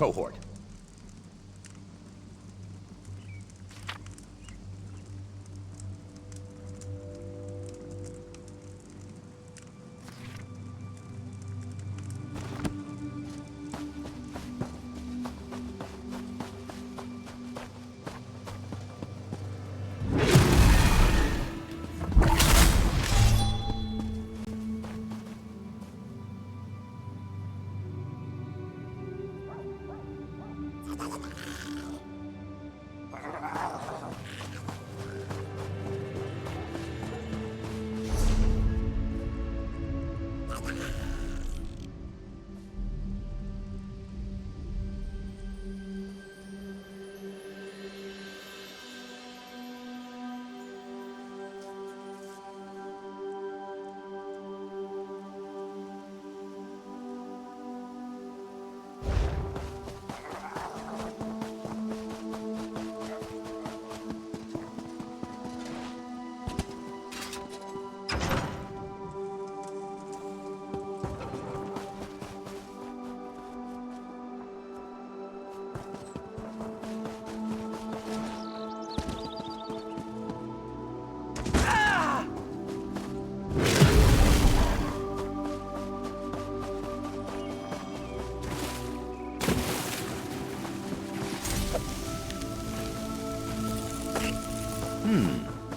cohort.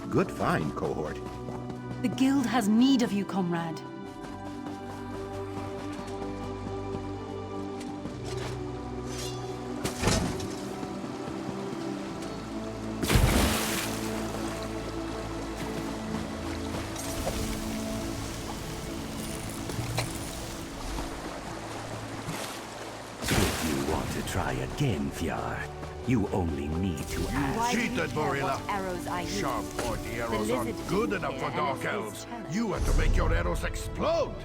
Good find, cohort. The guild has need of you, comrade. If you want to try again, Fjord, you only need to ask. Cheated, Borilla. Arrows I use. Sharp pointy arrows lizard aren't good didn't enough for care, dark and elves. it's telling. You have to make your arrows explode.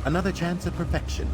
Another chance at perfection.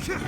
Your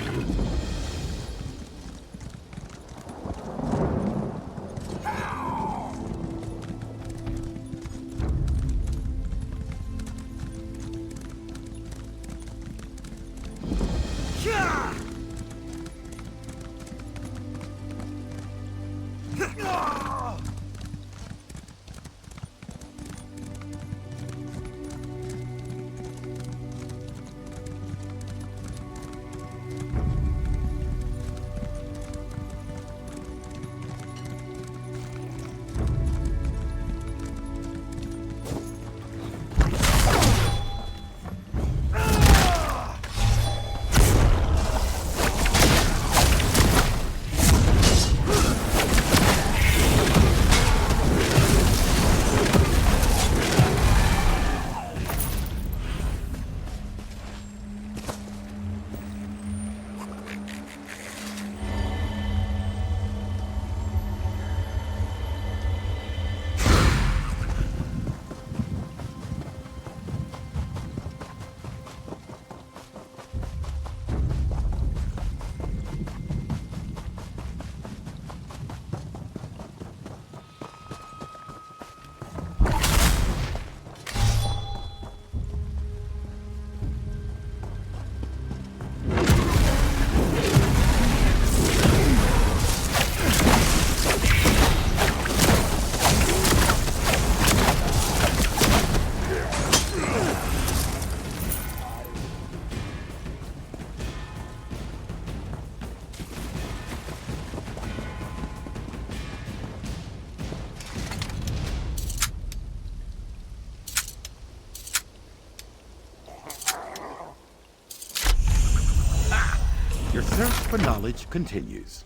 search for knowledge continues.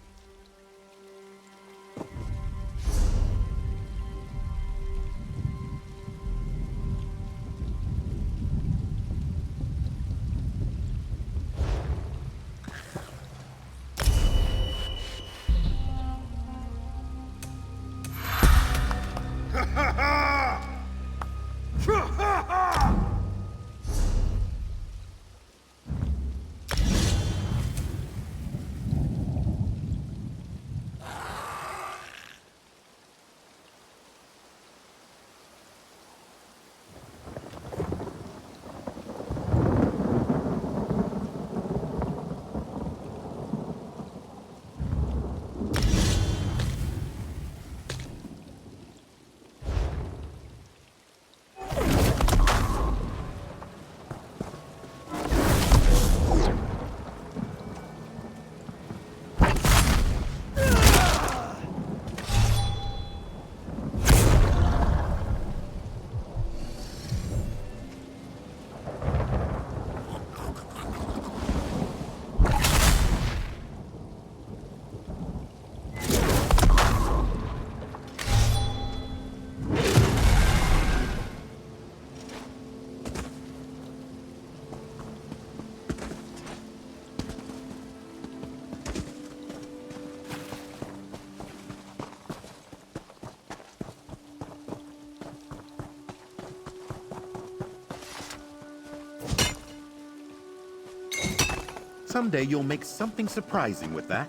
Someday you'll make something surprising with that.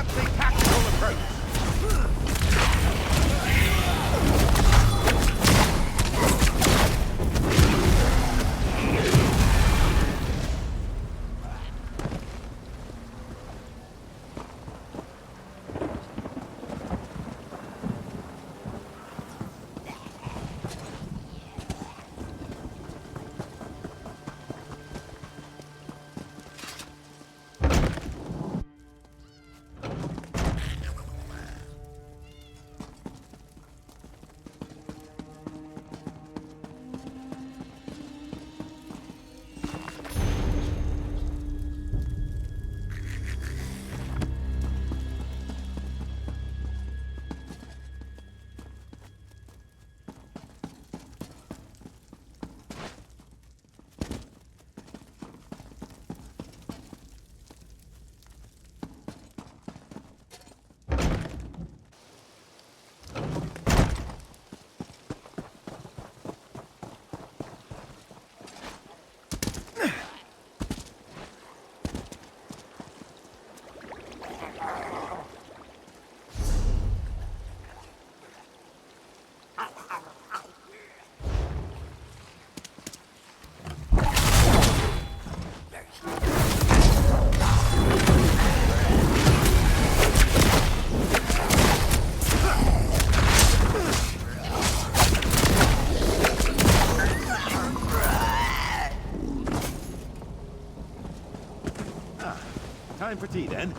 Perhaps a tactical approach. Time for tea, then.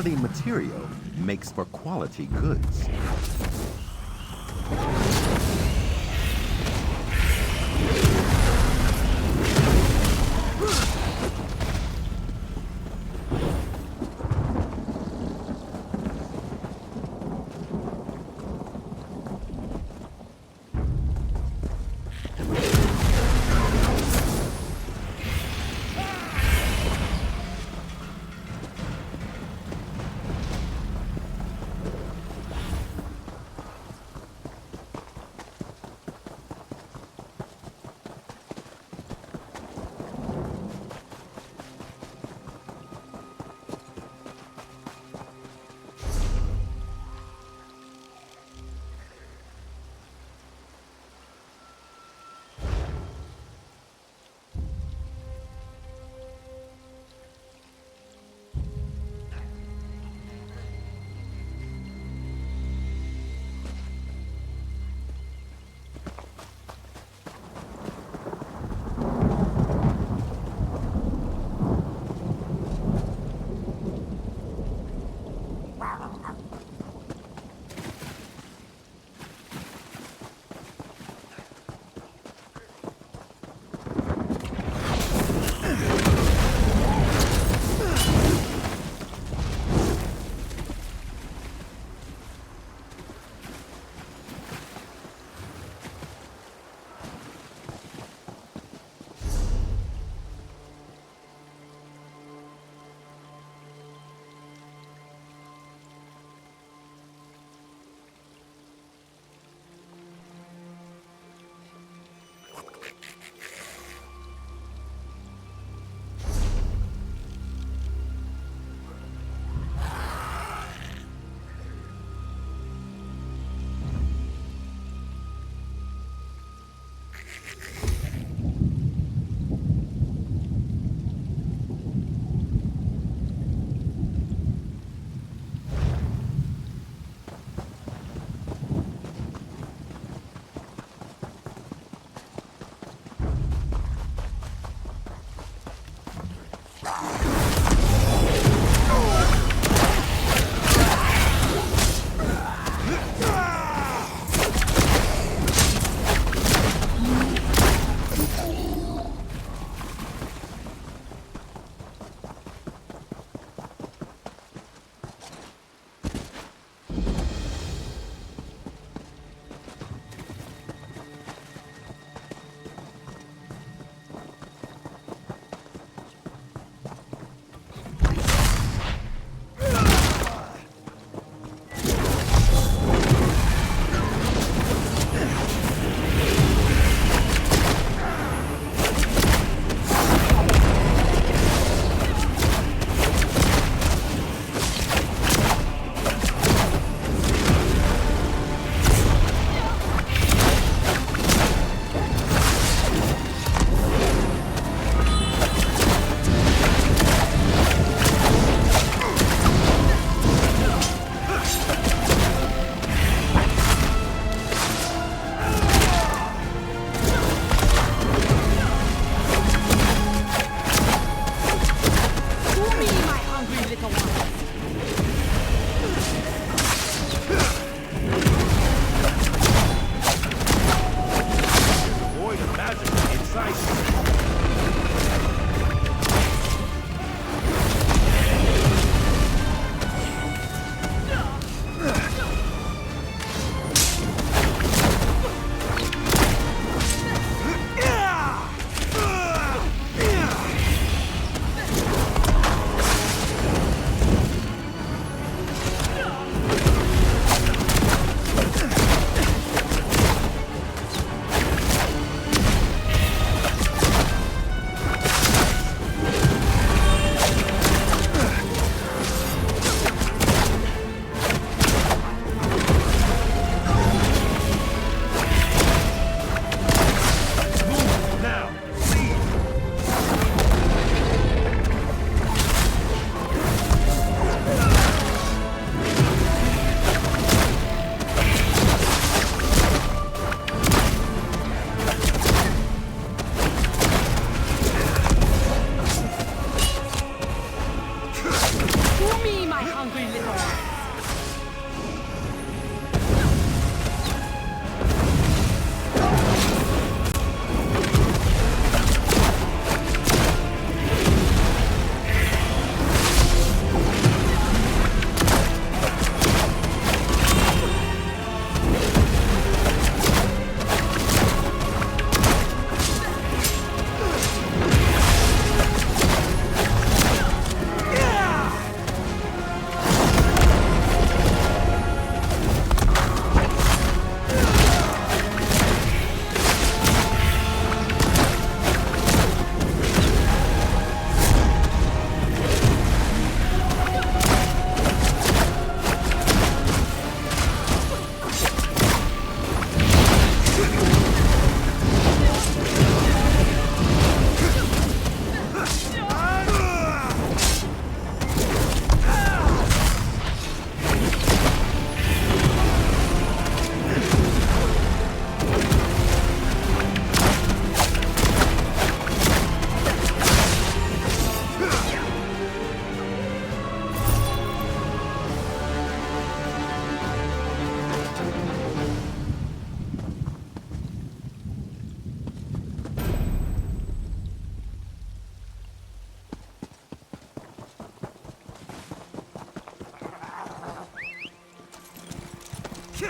Quality material makes for quality goods.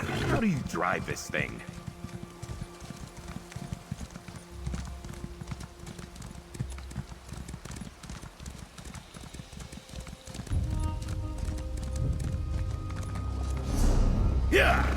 How do you drive this thing? Yeah!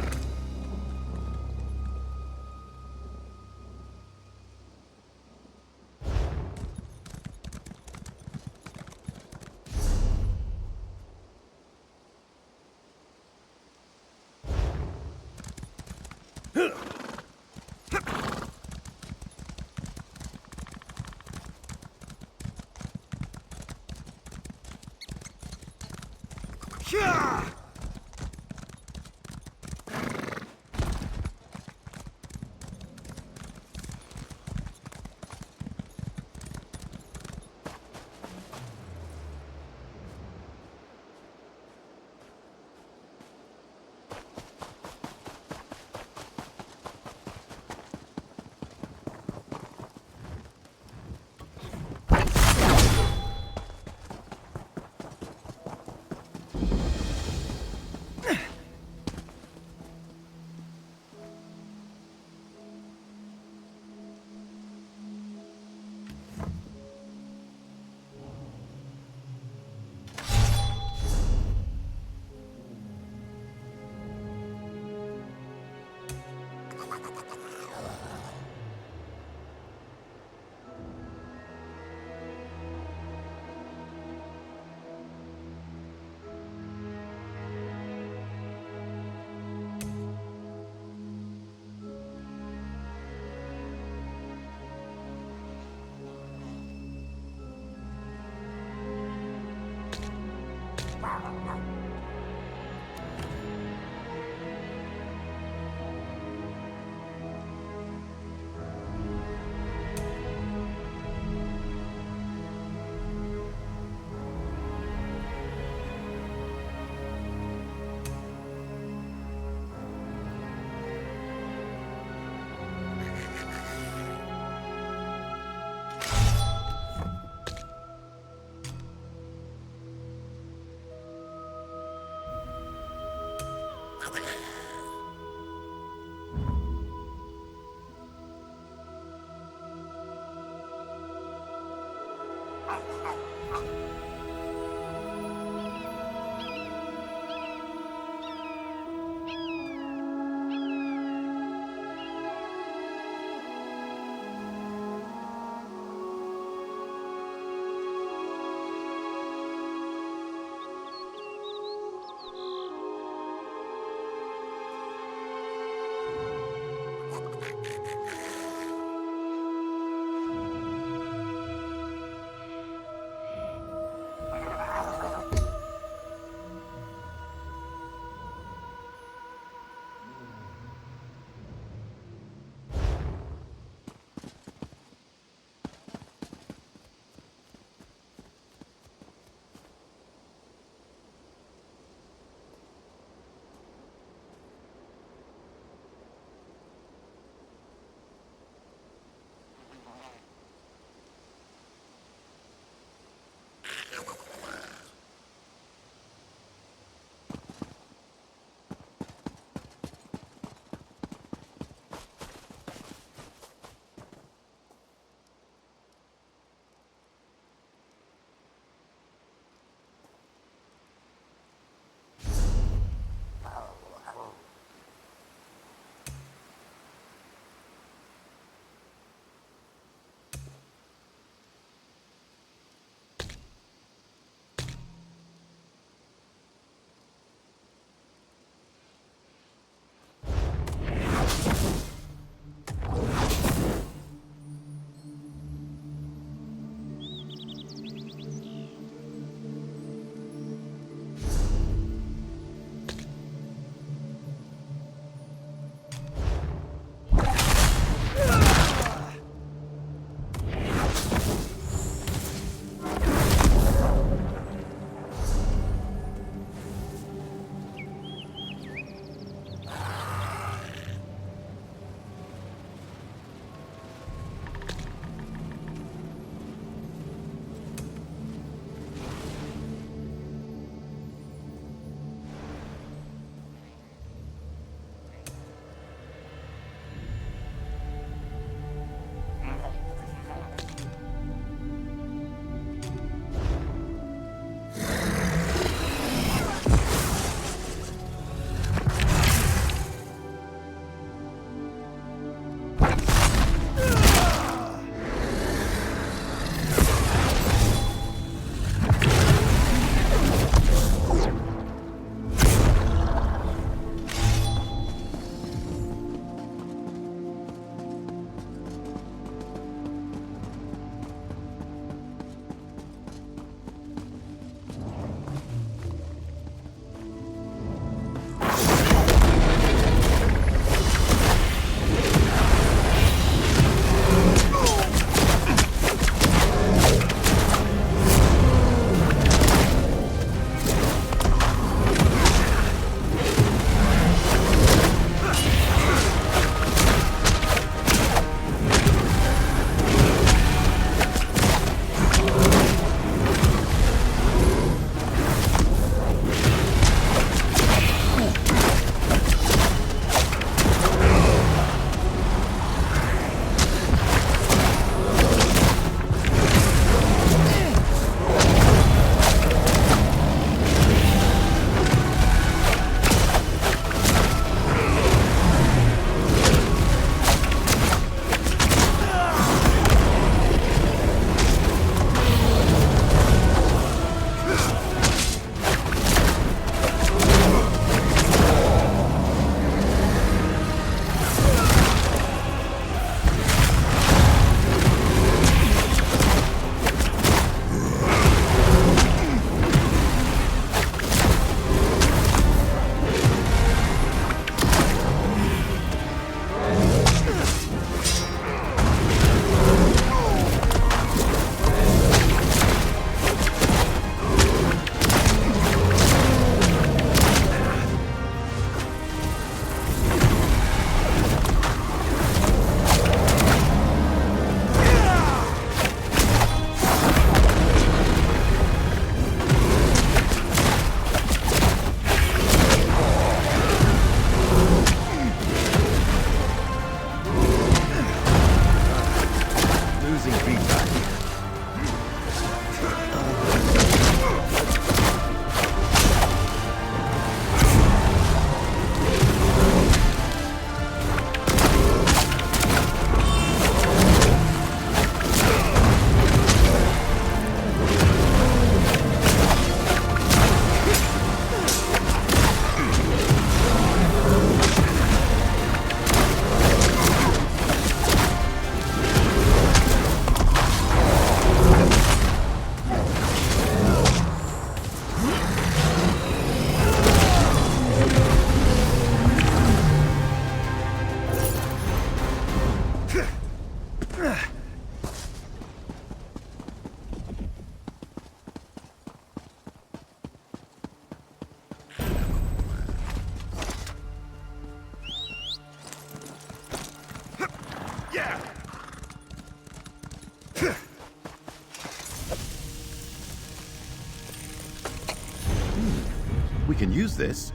can use this.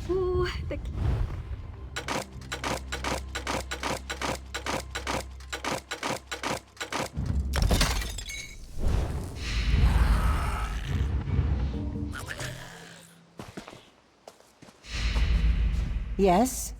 Ooh, the... Yes?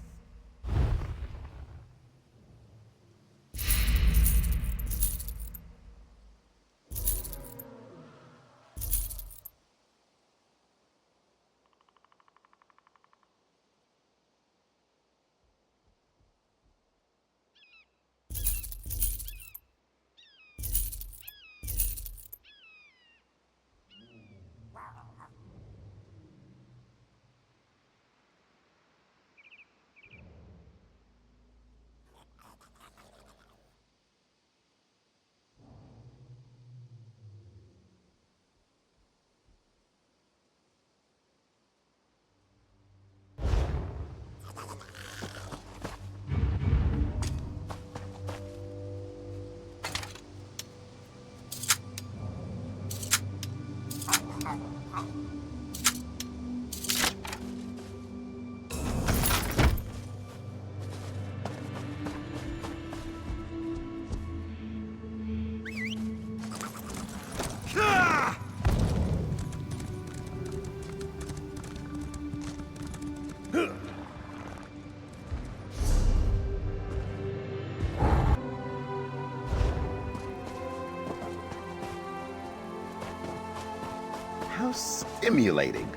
How stimulating.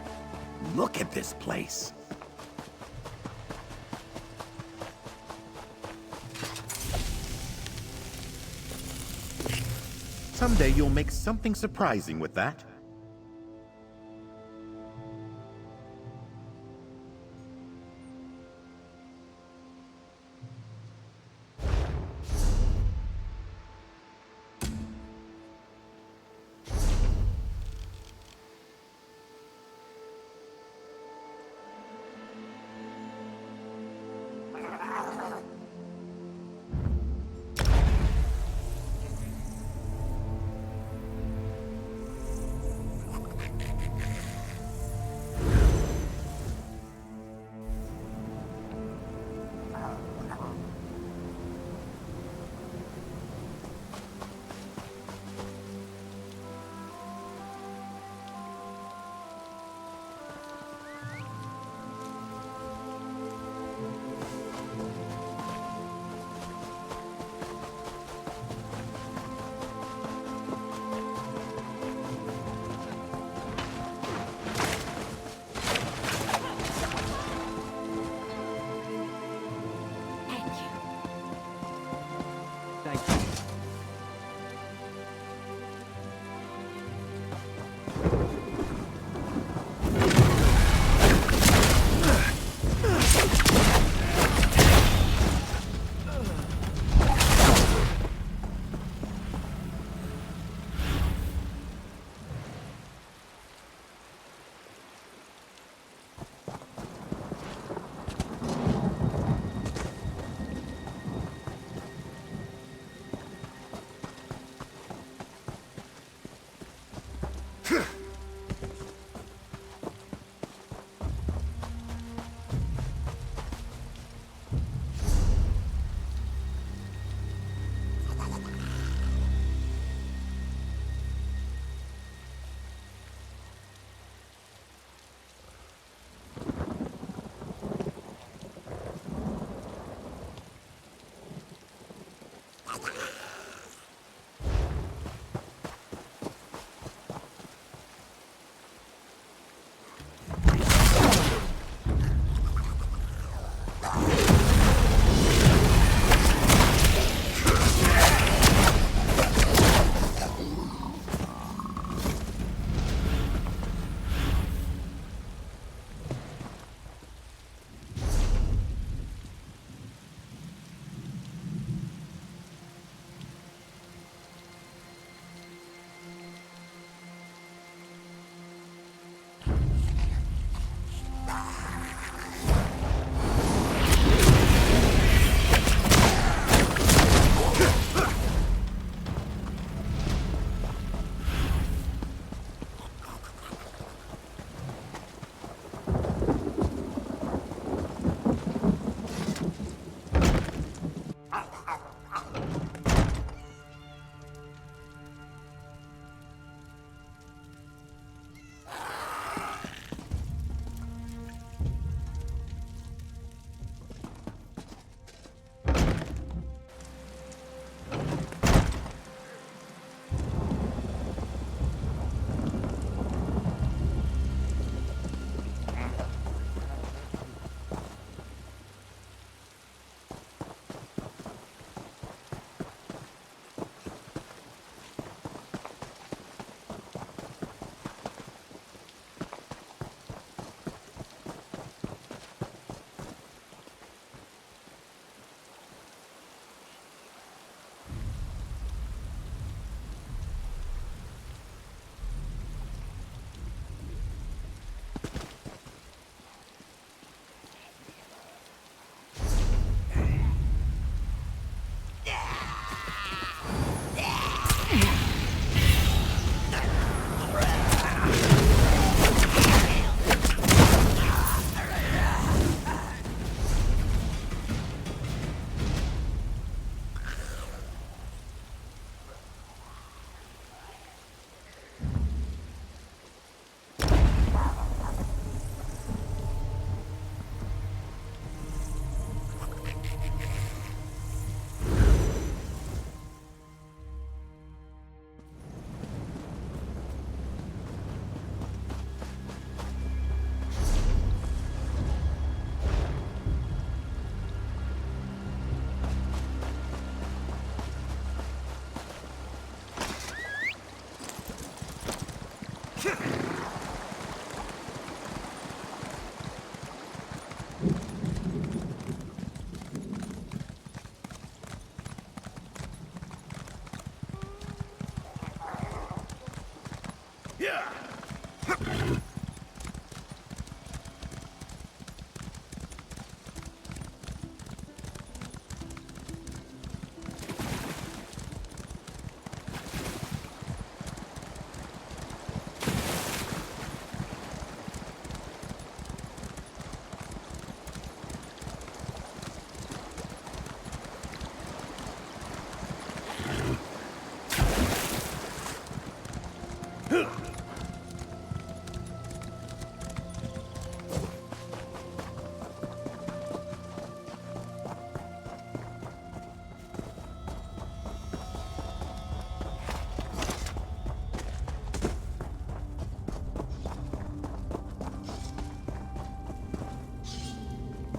Look at this place. Someday you'll make something surprising with that.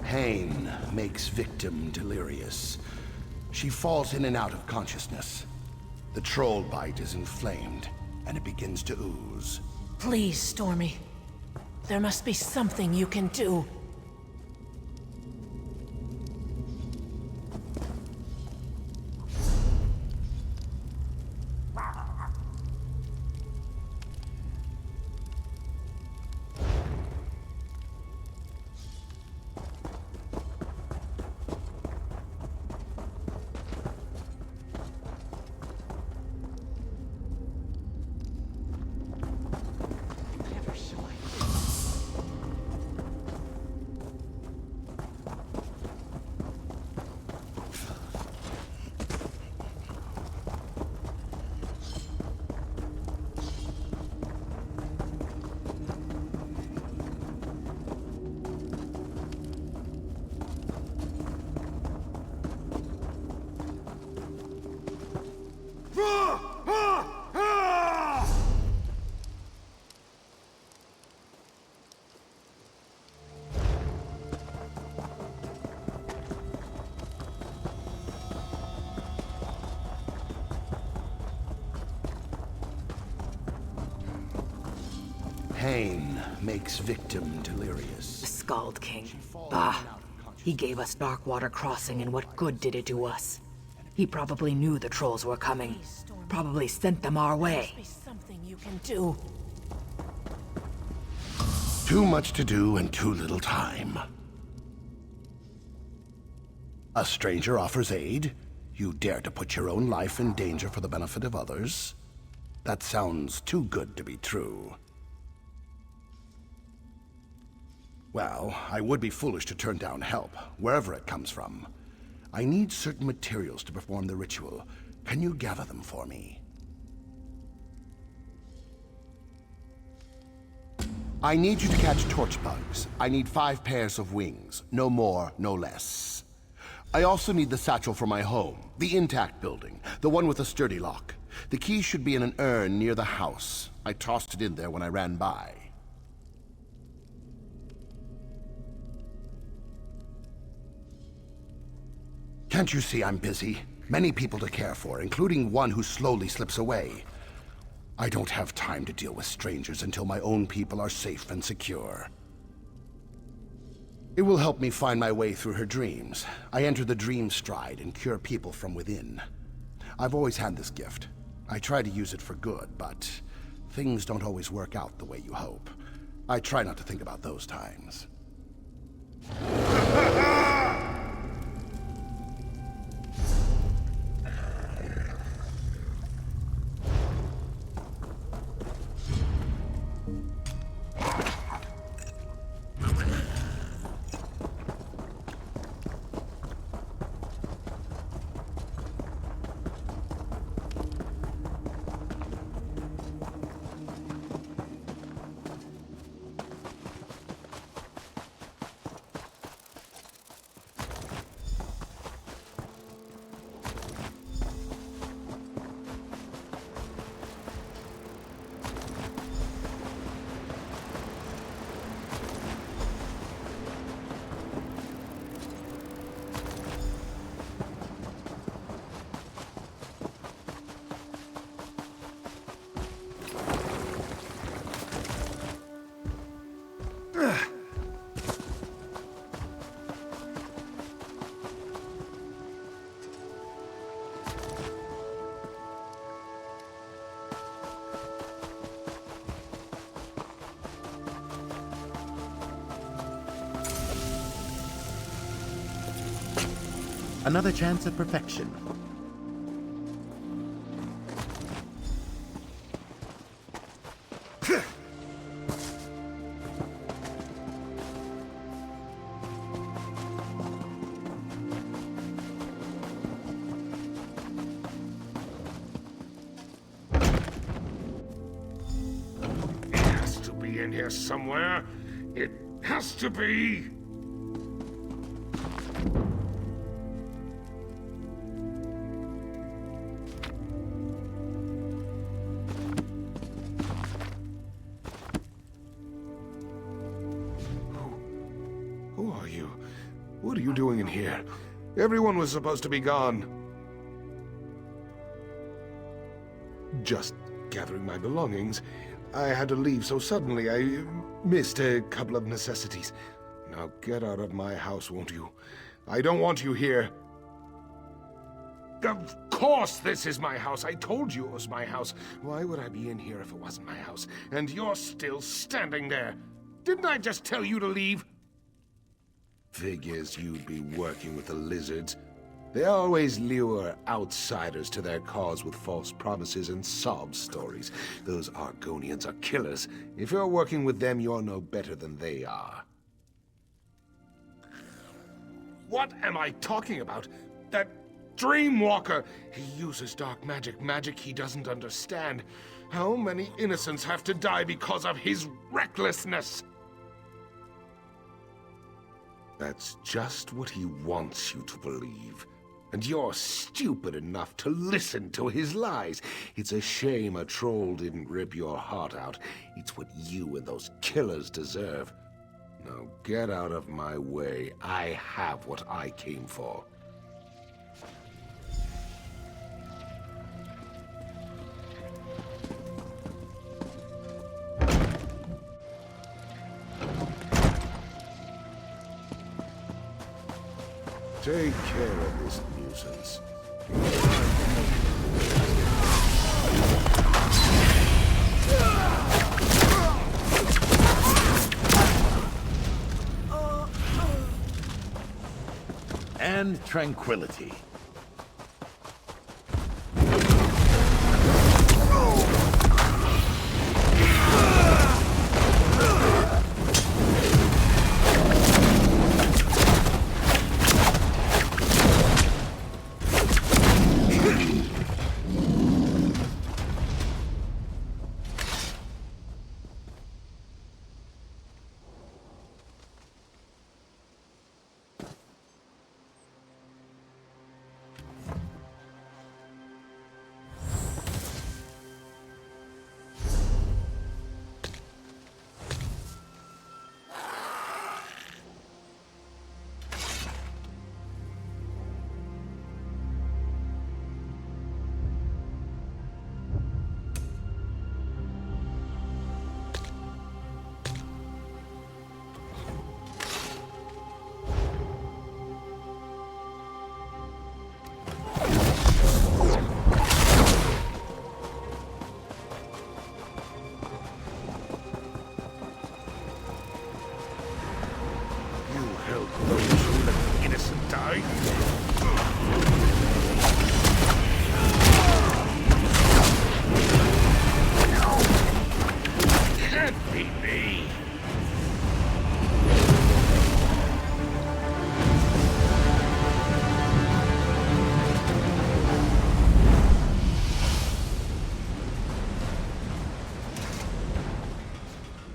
Pain makes victim delirious. She falls in and out of consciousness. The troll bite is inflamed, and it begins to ooze. Please, Stormy. There must be something you can do. Pain makes victim delirious. The Skald King. Bah. He gave us Darkwater Crossing, and what good did it do us? He probably knew the trolls were coming. Probably sent them our way. There must be something you can do. Too much to do and too little time. A stranger offers aid. You dare to put your own life in danger for the benefit of others? That sounds too good to be true. Well, I would be foolish to turn down help, wherever it comes from. I need certain materials to perform the ritual. Can you gather them for me? I need you to catch torch bugs. I need 5 pairs of wings. No more, no less. I also need the satchel for my home, the intact building, the one with a sturdy lock. The key should be in an urn near the house. I tossed it in there when I ran by. Can't you see I'm busy? Many people to care for, including one who slowly slips away. I don't have time to deal with strangers until my own people are safe and secure. It will help me find my way through her dreams. I enter the dream stride and cure people from within. I've always had this gift. I try to use it for good, but things don't always work out the way you hope. I try not to think about those times. Another chance at perfection. In here somewhere. It has to be. Who are you? What are you doing in here? Everyone was supposed to be gone. Just gathering my belongings. I had to leave so suddenly, I missed a couple of necessities. Now get out of my house, won't you? I don't want you here. Of course this is my house. I told you it was my house. Why would I be in here if it wasn't my house? And you're still standing there. Didn't I just tell you to leave? Figures you'd be working with the lizards. They always lure outsiders to their cause with false promises and sob stories. Those Argonians are killers. If you're working with them, you're no better than they are. What am I talking about? That Dreamwalker! He uses dark magic, magic he doesn't understand. How many innocents have to die because of his recklessness? That's just what he wants you to believe. And you're stupid enough to listen to his lies. It's a shame a troll didn't rip your heart out. It's what you and those killers deserve. Now get out of my way. I have what I came for. Take care of this nuisance. And tranquility.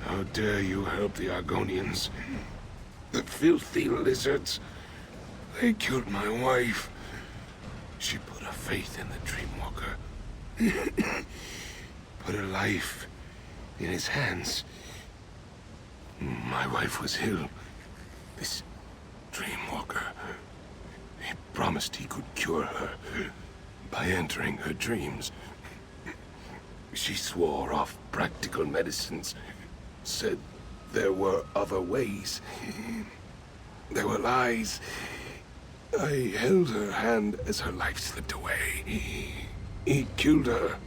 How dare you help the Argonians? The filthy lizards. They killed my wife. She put her faith in the Dreamwalker. Put her life in his hands. My wife was ill. This Dreamwalker, he promised he could cure her by entering her dreams. She swore off practical medicines, said there were other ways. There were lies. I held her hand as her life slipped away. He killed her.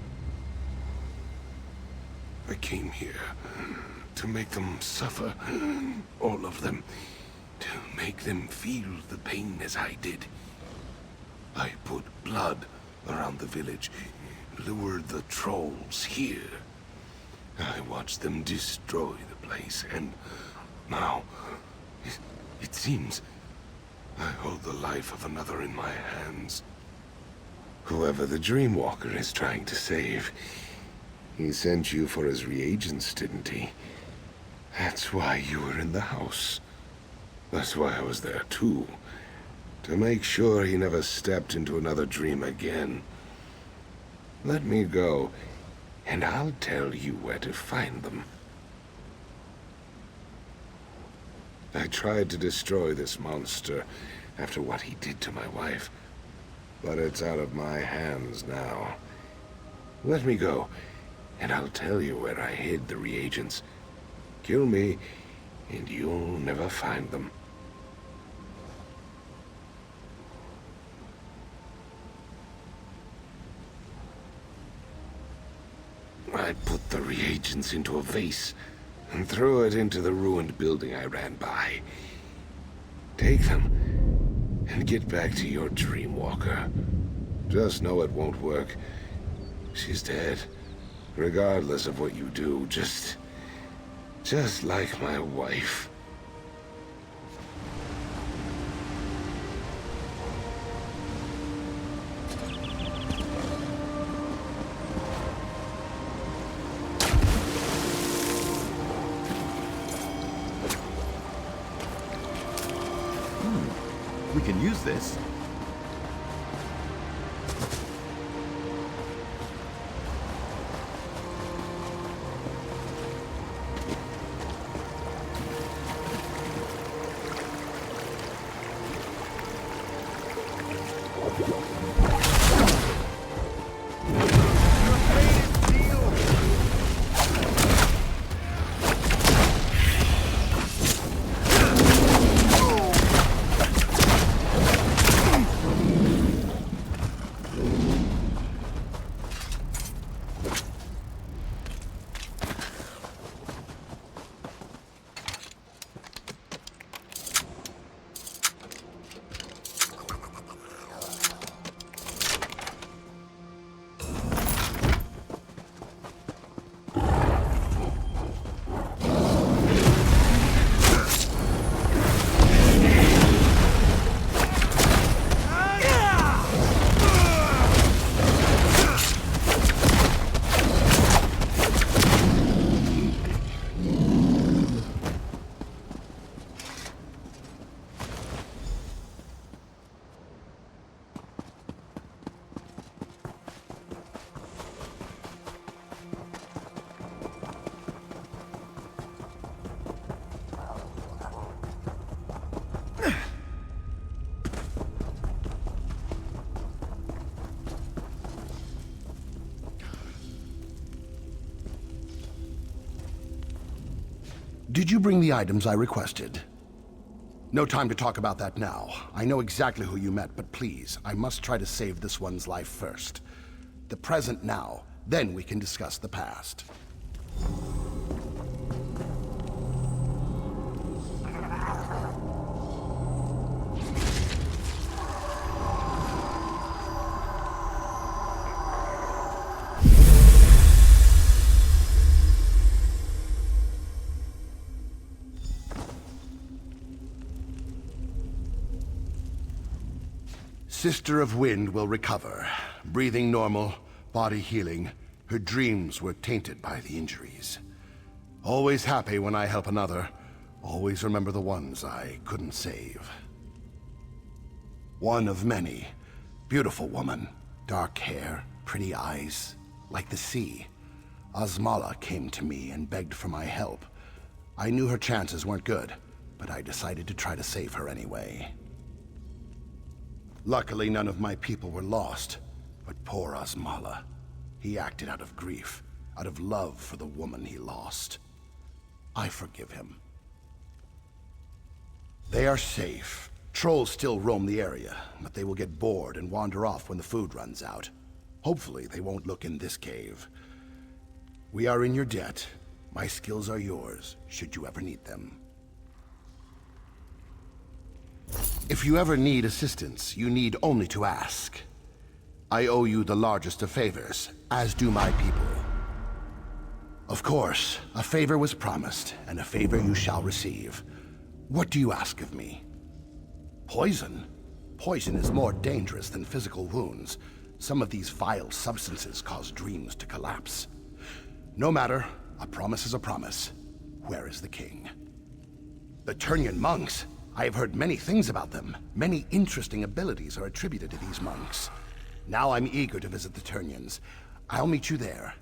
I came here to make them suffer, all of them. To make them feel the pain as I did. I put blood around the village, lured the trolls here. I watched them destroy the place, and now it seems I hold the life of another in my hands. Whoever the Dreamwalker is trying to save, he sent you for his reagents, didn't he? That's why you were in the house. That's why I was there too. To make sure he never stepped into another dream again. Let me go, and I'll tell you where to find them. I tried to destroy this monster after what he did to my wife, but it's out of my hands now. Let me go, and I'll tell you where I hid the reagents. Kill me, and you'll never find them. I put the reagents into a vase and threw it into the ruined building I ran by. Take them and get back to your Dreamwalker. Just know it won't work. She's dead, regardless of what you do, just like my wife. We can use this. Did you bring the items I requested? No time to talk about that now. I know exactly who you met, but please, I must try to save this one's life first. The present now, then we can discuss the past. Sister of Wind will recover. Breathing normal, body healing. Her dreams were tainted by the injuries. Always happy when I help another. Always remember the ones I couldn't save. One of many. Beautiful woman. Dark hair, pretty eyes, like the sea. Osmala came to me and begged for my help. I knew her chances weren't good, but I decided to try to save her anyway. Luckily, none of my people were lost, but poor Osmala. He acted out of grief, out of love for the woman he lost. I forgive him. They are safe. Trolls still roam the area, but they will get bored and wander off when the food runs out. Hopefully, they won't look in this cave. We are in your debt. My skills are yours, should you ever need them. If you ever need assistance, you need only to ask. I owe you the largest of favors, as do my people. Of course, a favor was promised, and a favor you shall receive. What do you ask of me? Poison? Poison is more dangerous than physical wounds. Some of these vile substances cause dreams to collapse. No matter, a promise is a promise. Where is the king? The Turnian monks? I have heard many things about them. Many interesting abilities are attributed to these monks. Now I'm eager to visit the Turnians. I'll meet you there.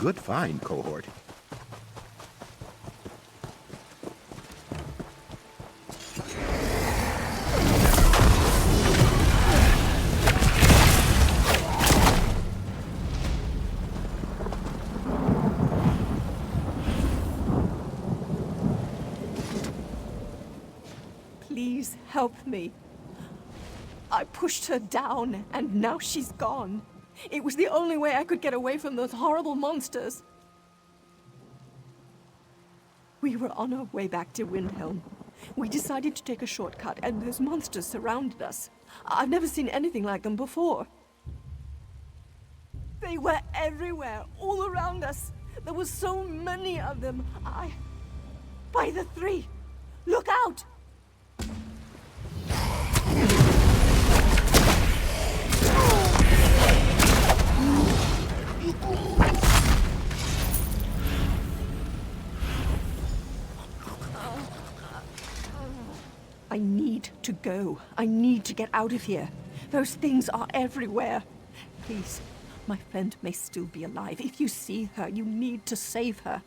Good find, cohort. Please help me. I pushed her down, and now she's gone. It was the only way I could get away from those horrible monsters. We were on our way back to Windhelm. We decided to take a shortcut, and those monsters surrounded us. I've never seen anything like them before. They were everywhere, all around us. There were so many of them. By the three! Look out! I need to go. I need to get out of here. Those things are everywhere. Please, my friend may still be alive. If you see her, you need to save her.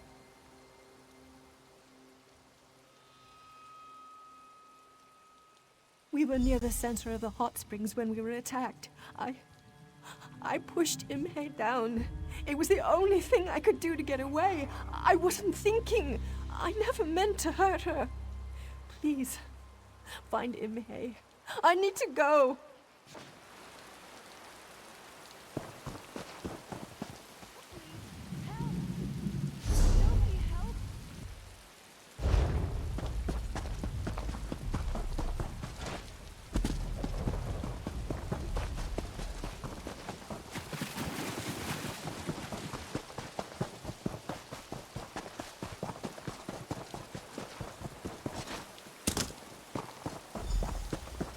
We were near the center of the hot springs when we were attacked. I pushed Imhe down. It was the only thing I could do to get away. I wasn't thinking. I never meant to hurt her. Please, find Imhe. I need to go.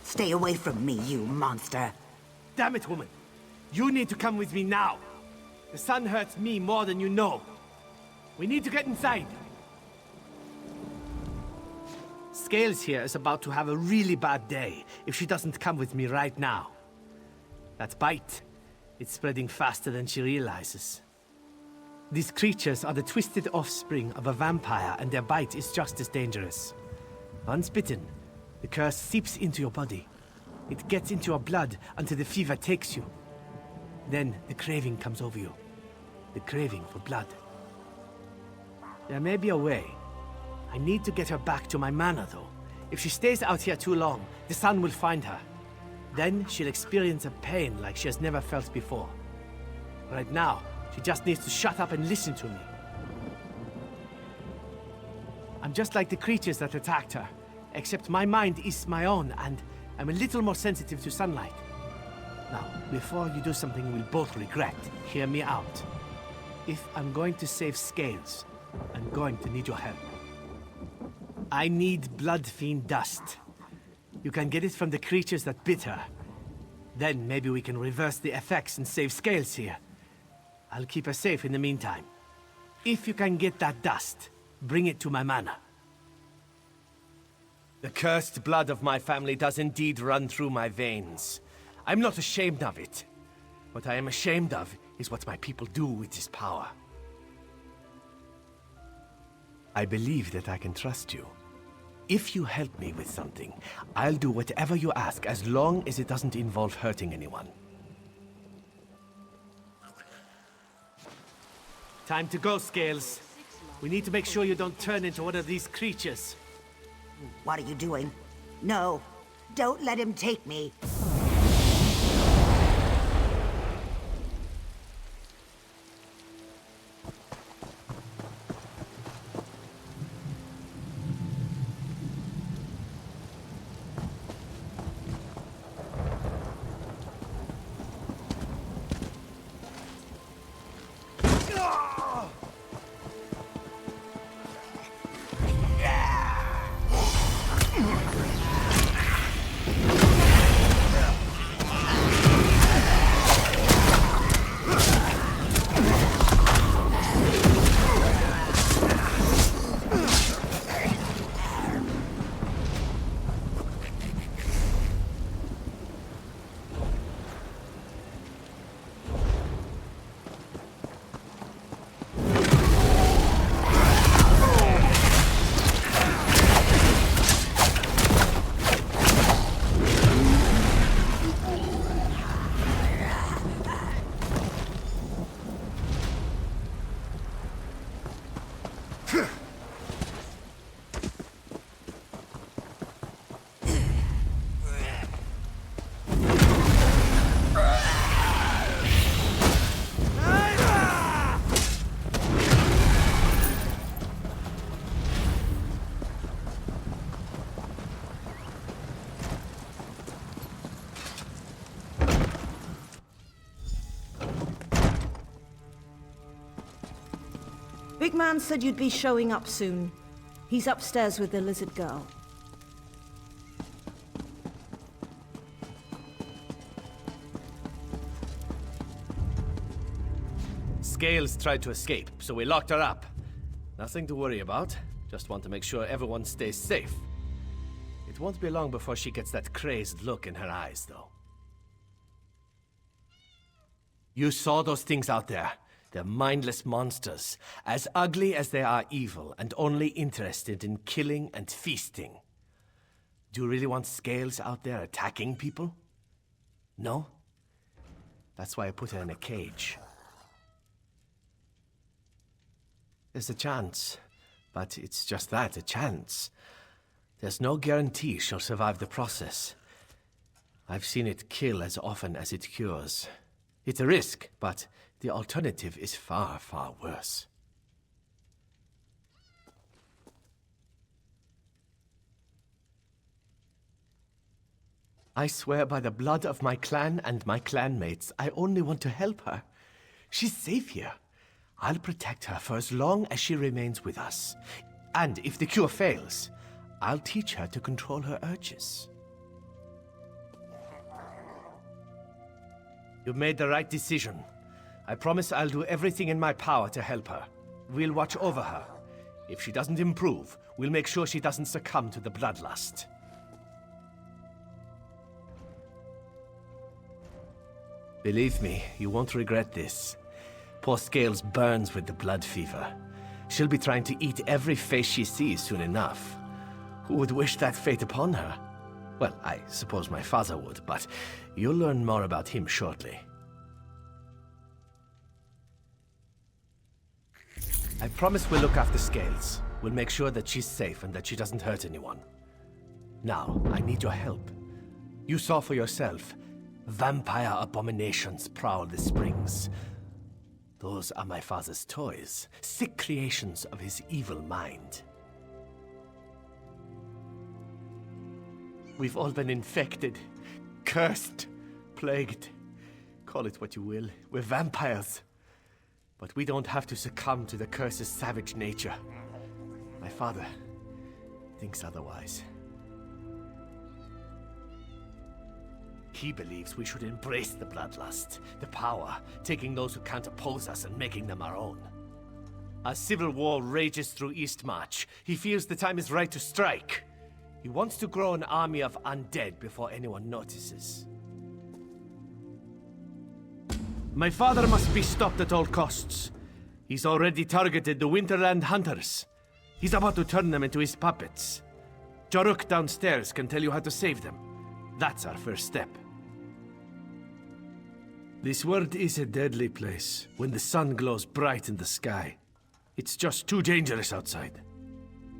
Stay away from me, you monster. Damn it, woman. You need to come with me now. The sun hurts me more than you know. We need to get inside. Scales here is about to have a really bad day if she doesn't come with me right now. That bite, it's spreading faster than she realizes. These creatures are the twisted offspring of a vampire, and their bite is just as dangerous. Once bitten, the curse seeps into your body. It gets into your blood until the fever takes you. Then the craving comes over you. The craving for blood. There may be a way. I need to get her back to my manor, though. If she stays out here too long, the sun will find her. Then she'll experience a pain like she has never felt before. Right now, she just needs to shut up and listen to me. I'm just like the creatures that attacked her. Except my mind is my own, and I'm a little more sensitive to sunlight. Now, before you do something we'll both regret, hear me out. If I'm going to save Scales, I'm going to need your help. I need blood fiend dust. You can get it from the creatures that bit her. Then maybe we can reverse the effects and save Scales here. I'll keep her safe in the meantime. If you can get that dust, bring it to my manor. The cursed blood of my family does indeed run through my veins. I'm not ashamed of it. What I am ashamed of is what my people do with this power. I believe that I can trust you. If you help me with something, I'll do whatever you ask as long as it doesn't involve hurting anyone. Time to go, Scales. We need to make sure you don't turn into one of these creatures. What are you doing? No, don't let him take me. Big Man said you'd be showing up soon. He's upstairs with the lizard girl. Scales tried to escape, so we locked her up. Nothing to worry about. Just want to make sure everyone stays safe. It won't be long before she gets that crazed look in her eyes, though. You saw those things out there. They're mindless monsters, as ugly as they are evil, and only interested in killing and feasting. Do you really want Scales out there attacking people? No? That's why I put her in a cage. There's a chance, but it's just that, a chance. There's no guarantee she'll survive the process. I've seen it kill as often as it cures. It's a risk, but the alternative is far, far worse. I swear by the blood of my clan and my clanmates, I only want to help her. She's safe here. I'll protect her for as long as she remains with us. And if the cure fails, I'll teach her to control her urges. You've made the right decision. I promise I'll do everything in my power to help her. We'll watch over her. If she doesn't improve, we'll make sure she doesn't succumb to the bloodlust. Believe me, you won't regret this. Poor Scales burns with the blood fever. She'll be trying to eat every face she sees soon enough. Who would wish that fate upon her? Well, I suppose my father would, but you'll learn more about him shortly. I promise we'll look after Scales. We'll make sure that she's safe and that she doesn't hurt anyone. Now, I need your help. You saw for yourself. Vampire abominations prowl the springs. Those are my father's toys, sick creations of his evil mind. We've all been infected, cursed, plagued. Call it what you will. We're vampires. But we don't have to succumb to the curse's savage nature. My father thinks otherwise. He believes we should embrace the bloodlust, the power, taking those who can't oppose us and making them our own. As civil war rages through Eastmarch, he feels the time is right to strike. He wants to grow an army of undead before anyone notices. My father must be stopped at all costs. He's already targeted the Winterland Hunters. He's about to turn them into his puppets. Jorunn downstairs can tell you how to save them. That's our first step. This world is a deadly place when the sun glows bright in the sky. It's just too dangerous outside.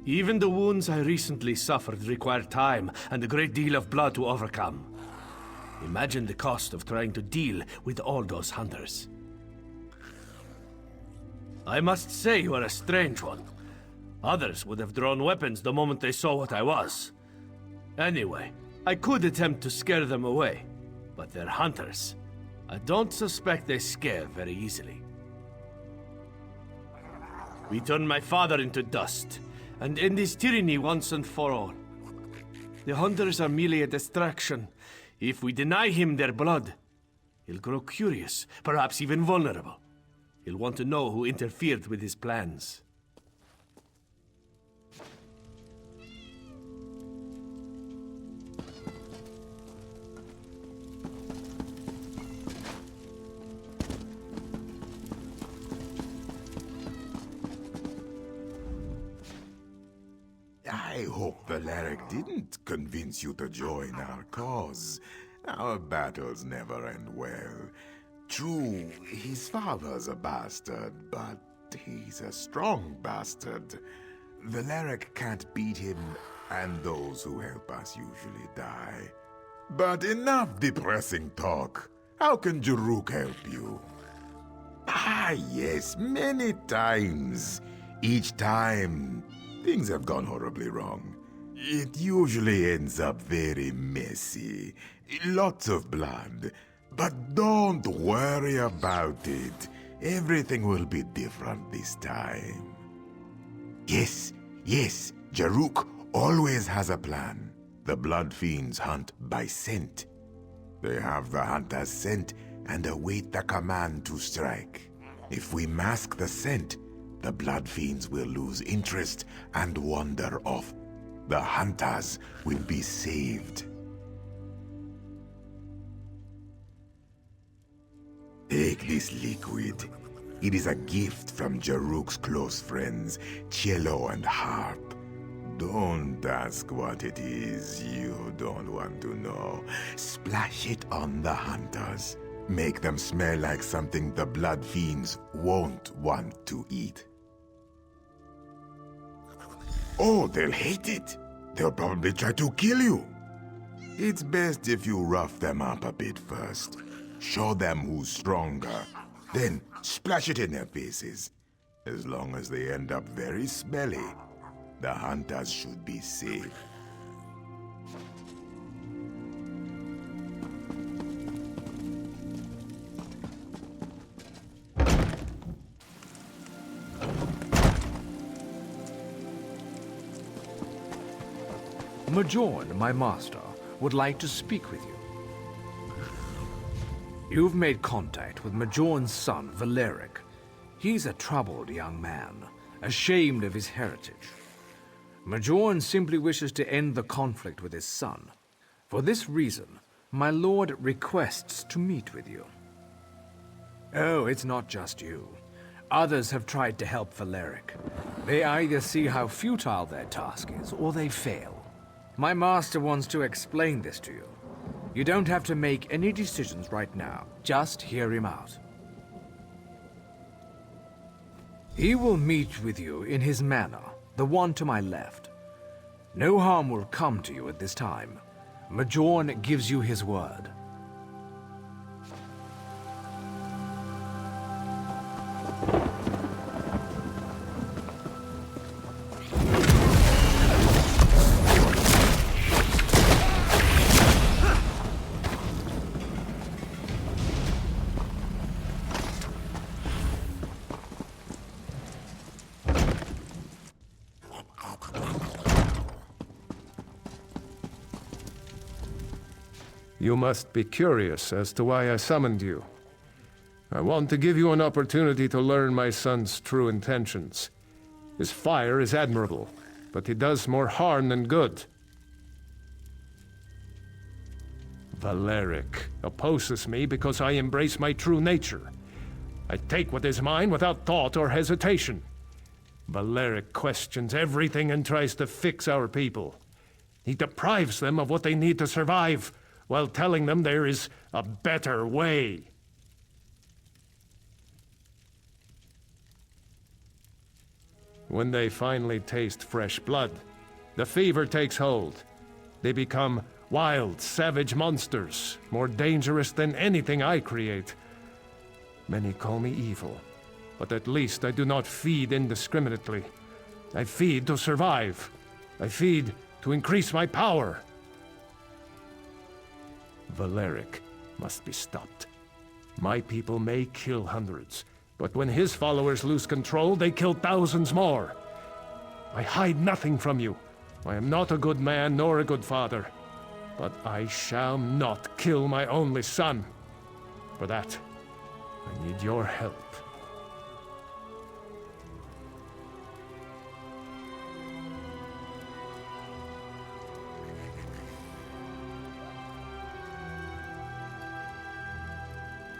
Even the wounds I recently suffered require time and a great deal of blood to overcome. Imagine the cost of trying to deal with all those hunters. I must say you are a strange one. Others would have drawn weapons the moment they saw what I was. Anyway, I could attempt to scare them away, but they're hunters. I don't suspect they scare very easily. We turn my father into dust, and end his tyranny once and for all. The hunters are merely a distraction. If we deny him their blood, he'll grow curious, perhaps even vulnerable. He'll want to know who interfered with his plans. I hope Valeric didn't convince you to join our cause. Our battles never end well. True, his father's a bastard, but he's a strong bastard. Valeric can't beat him, and those who help us usually die. But enough depressing talk. How can Jorunn help you? Ah, yes, many times. Each time, things have gone horribly wrong. It usually ends up very messy. Lots of blood. But don't worry about it. Everything will be different this time. Yes, Jorunn always has a plan. The Blood Fiends hunt by scent. They have the hunter's scent and await the command to strike. If we mask the scent, the Blood Fiends will lose interest and wander off. The hunters will be saved. Take this liquid. It is a gift from Jaruk's close friends, Cello and Harp. Don't ask what it is. You don't want to know. Splash it on the hunters. Make them smell like something the blood fiends won't want to eat. Oh, they'll hate it. They'll probably try to kill you. It's best if you rough them up a bit first. Show them who's stronger. Then splash it in their faces. As long as they end up very smelly, the hunters should be safe. Jorunn, my master, would like to speak with you. You've made contact with Jorun's son, Valeric. He's a troubled young man, ashamed of his heritage. Jorunn simply wishes to end the conflict with his son. For this reason, my lord requests to meet with you. Oh, it's not just you. Others have tried to help Valeric. They either see how futile their task is, or they fail. My master wants to explain this to you. You don't have to make any decisions right now. Just hear him out. He will meet with you in his manor, the one to my left. No harm will come to you at this time. Jorunn gives you his word. You must be curious as to why I summoned you. I want to give you an opportunity to learn my son's true intentions. His fire is admirable, but he does more harm than good. Valeric opposes me because I embrace my true nature. I take what is mine without thought or hesitation. Valeric questions everything and tries to fix our people. He deprives them of what they need to survive, while telling them there is a better way. When they finally taste fresh blood, the fever takes hold. They become wild, savage monsters, more dangerous than anything I create. Many call me evil, but at least I do not feed indiscriminately. I feed to survive. I feed to increase my power. Valeric must be stopped. My people may kill hundreds, but when his followers lose control, they kill thousands more. I hide nothing from you. I am not a good man nor a good father, but I shall not kill my only son. For that, I need your help.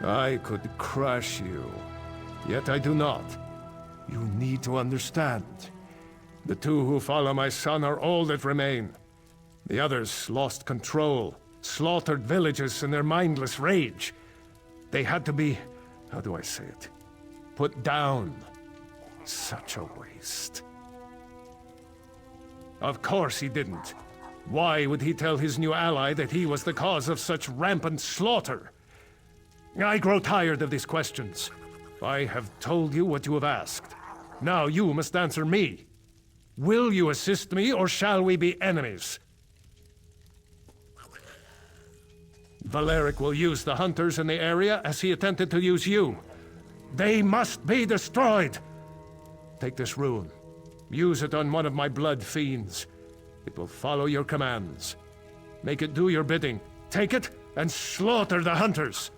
I could crush you, yet I do not. You need to understand. The two who follow my son are all that remain. The others lost control, slaughtered villages in their mindless rage. They had to be, how do I say it, put down. Such a waste. Of course he didn't. Why would he tell his new ally that he was the cause of such rampant slaughter? I grow tired of these questions. I have told you what you have asked. Now you must answer me. Will you assist me, or shall we be enemies? Valeric will use the hunters in the area as he attempted to use you. They must be destroyed! Take this rune. Use it on one of my blood fiends. It will follow your commands. Make it do your bidding. Take it and slaughter the hunters!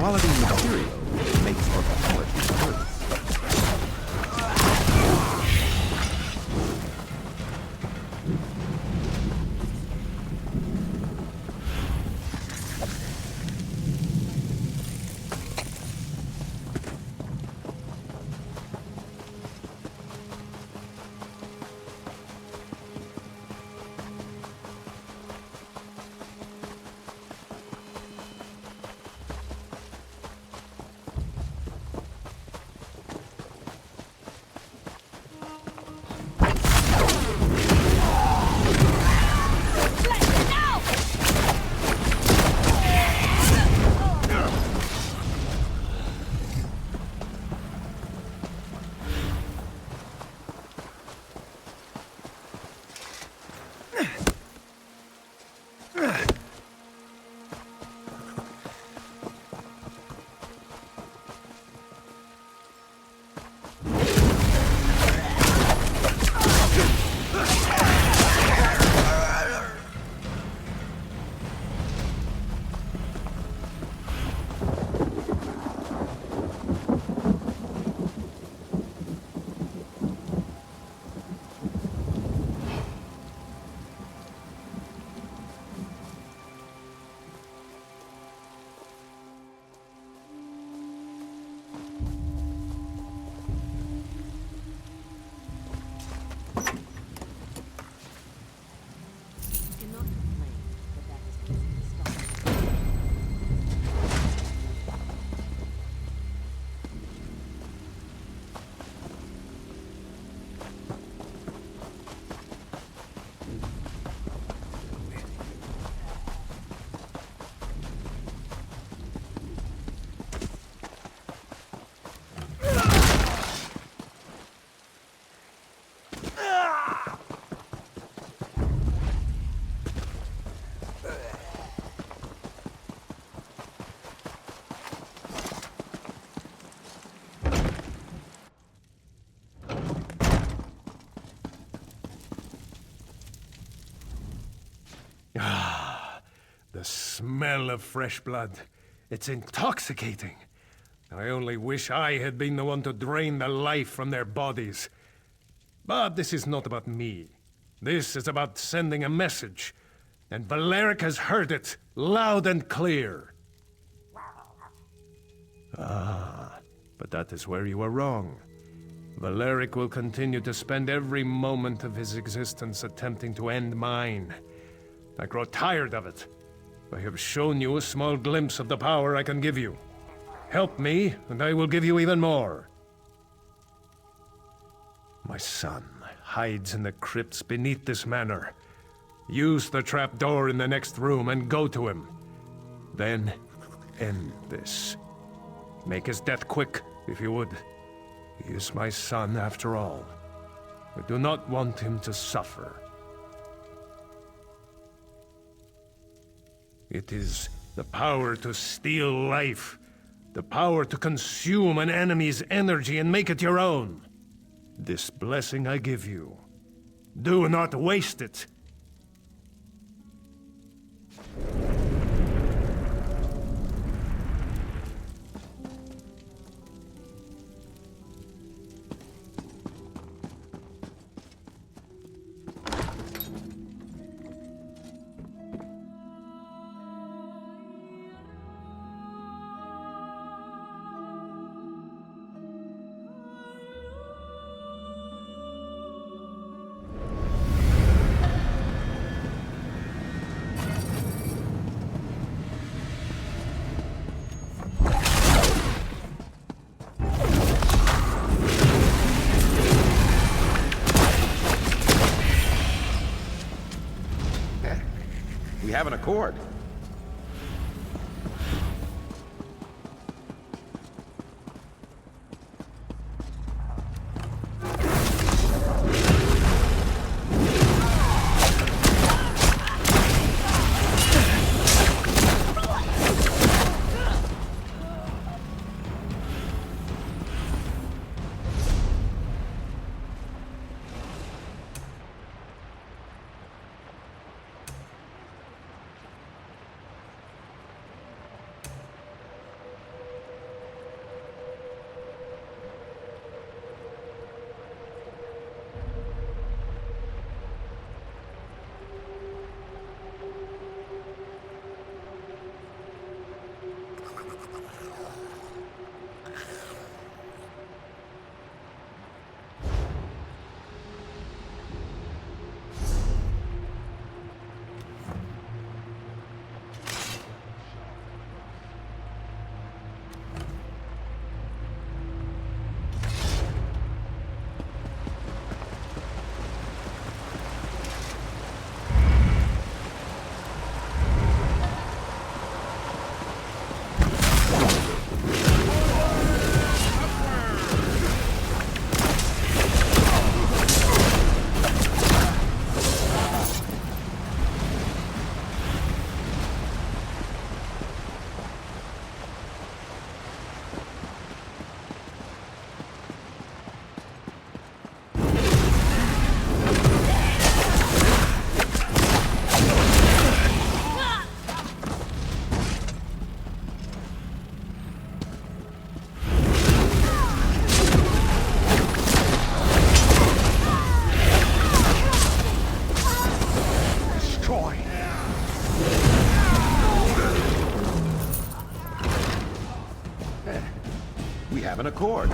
quality material makes for quality goods. The smell of fresh blood. It's intoxicating. I only wish I had been the one to drain the life from their bodies. But this is not about me. This is about sending a message. And Valeric has heard it, loud and clear. Ah, but that is where you are wrong. Valeric will continue to spend every moment of his existence attempting to end mine. I grow tired of it. I have shown you a small glimpse of the power I can give you. Help me, and I will give you even more. My son hides in the crypts beneath this manor. Use the trapdoor in the next room and go to him. Then end this. Make his death quick, if you would. He is my son, after all. I do not want him to suffer. It is the power to steal life, the power to consume an enemy's energy and make it your own. This blessing I give you. Do not waste it. We have an accord. have an accord.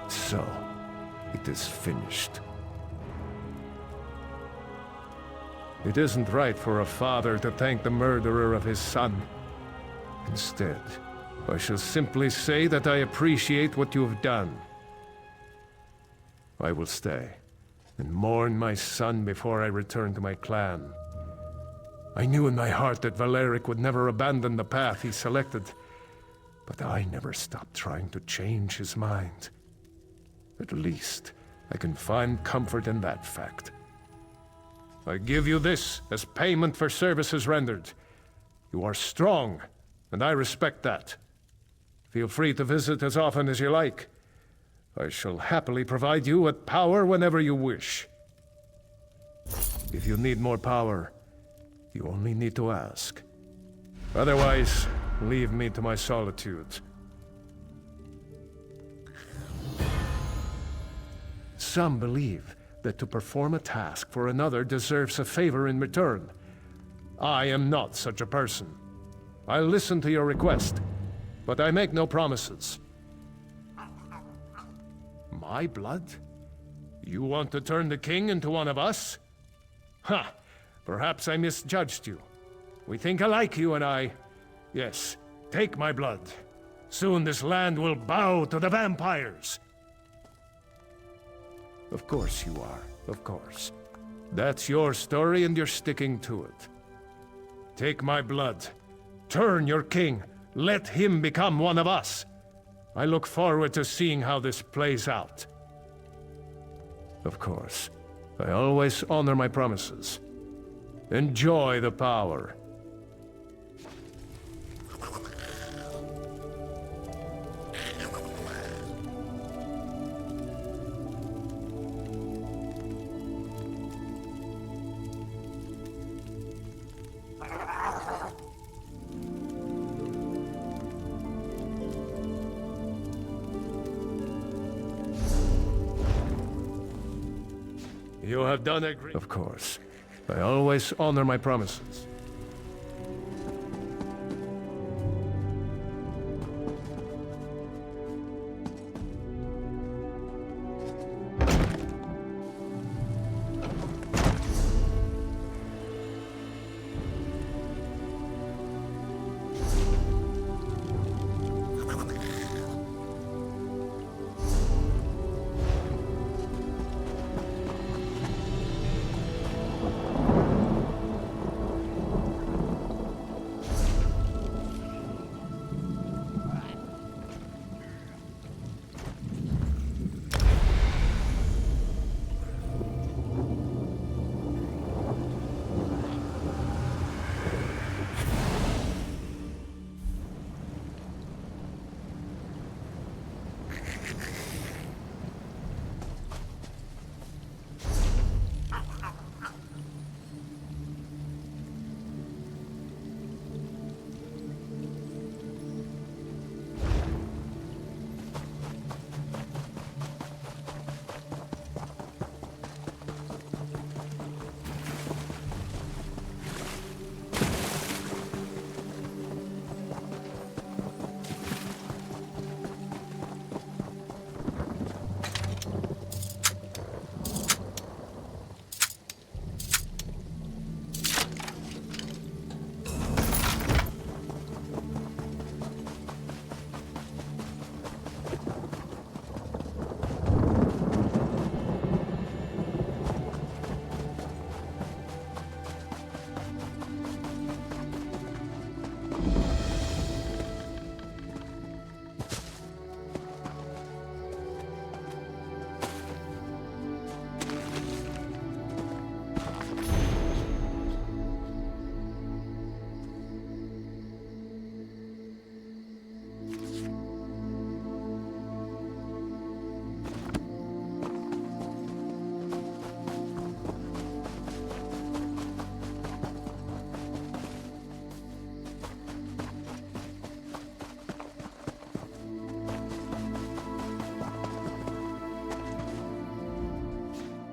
So, it is finished. It isn't right for a father to thank the murderer of his son. Instead, I shall simply say that I appreciate what you have done. I will stay and mourn my son before I return to my clan. I knew in my heart that Valeric would never abandon the path he selected, but I never stopped trying to change his mind. At least, I can find comfort in that fact. I give you this as payment for services rendered. You are strong, and I respect that. Feel free to visit as often as you like. I shall happily provide you with power whenever you wish. If you need more power, you only need to ask. Otherwise, leave me to my solitude. Some believe that to perform a task for another deserves a favor in return. I am not such a person. I'll listen to your request, but I make no promises. My blood? You want to turn the king into one of us? Ha! Perhaps I misjudged you. We think alike, you and I. Yes, take my blood. Soon this land will bow to the vampires. Of course you are, of course. That's your story and you're sticking to it. Take my blood. Turn your king. Let him become one of us. I look forward to seeing how this plays out. Of course. I always honor my promises. Enjoy the power. You have done a great... Of course. I always honor my promises.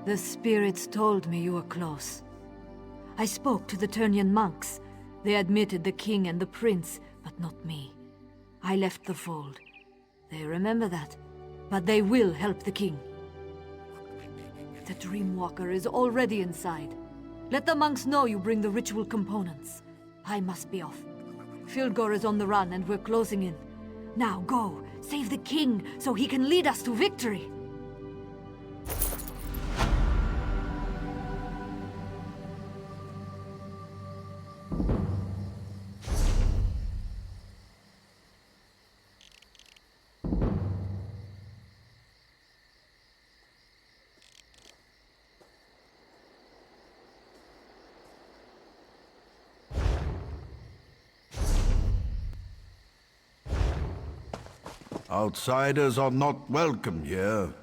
The spirits told me you were close. I spoke to the Turnian monks. They admitted the king and the prince, but not me. I left the fold. They remember that, but they will help the king. The Dreamwalker is already inside. Let the monks know you bring the ritual components. I must be off. Fildgor is on the run and we're closing in. Now go, save the king so he can lead us to victory. Outsiders are not welcome here.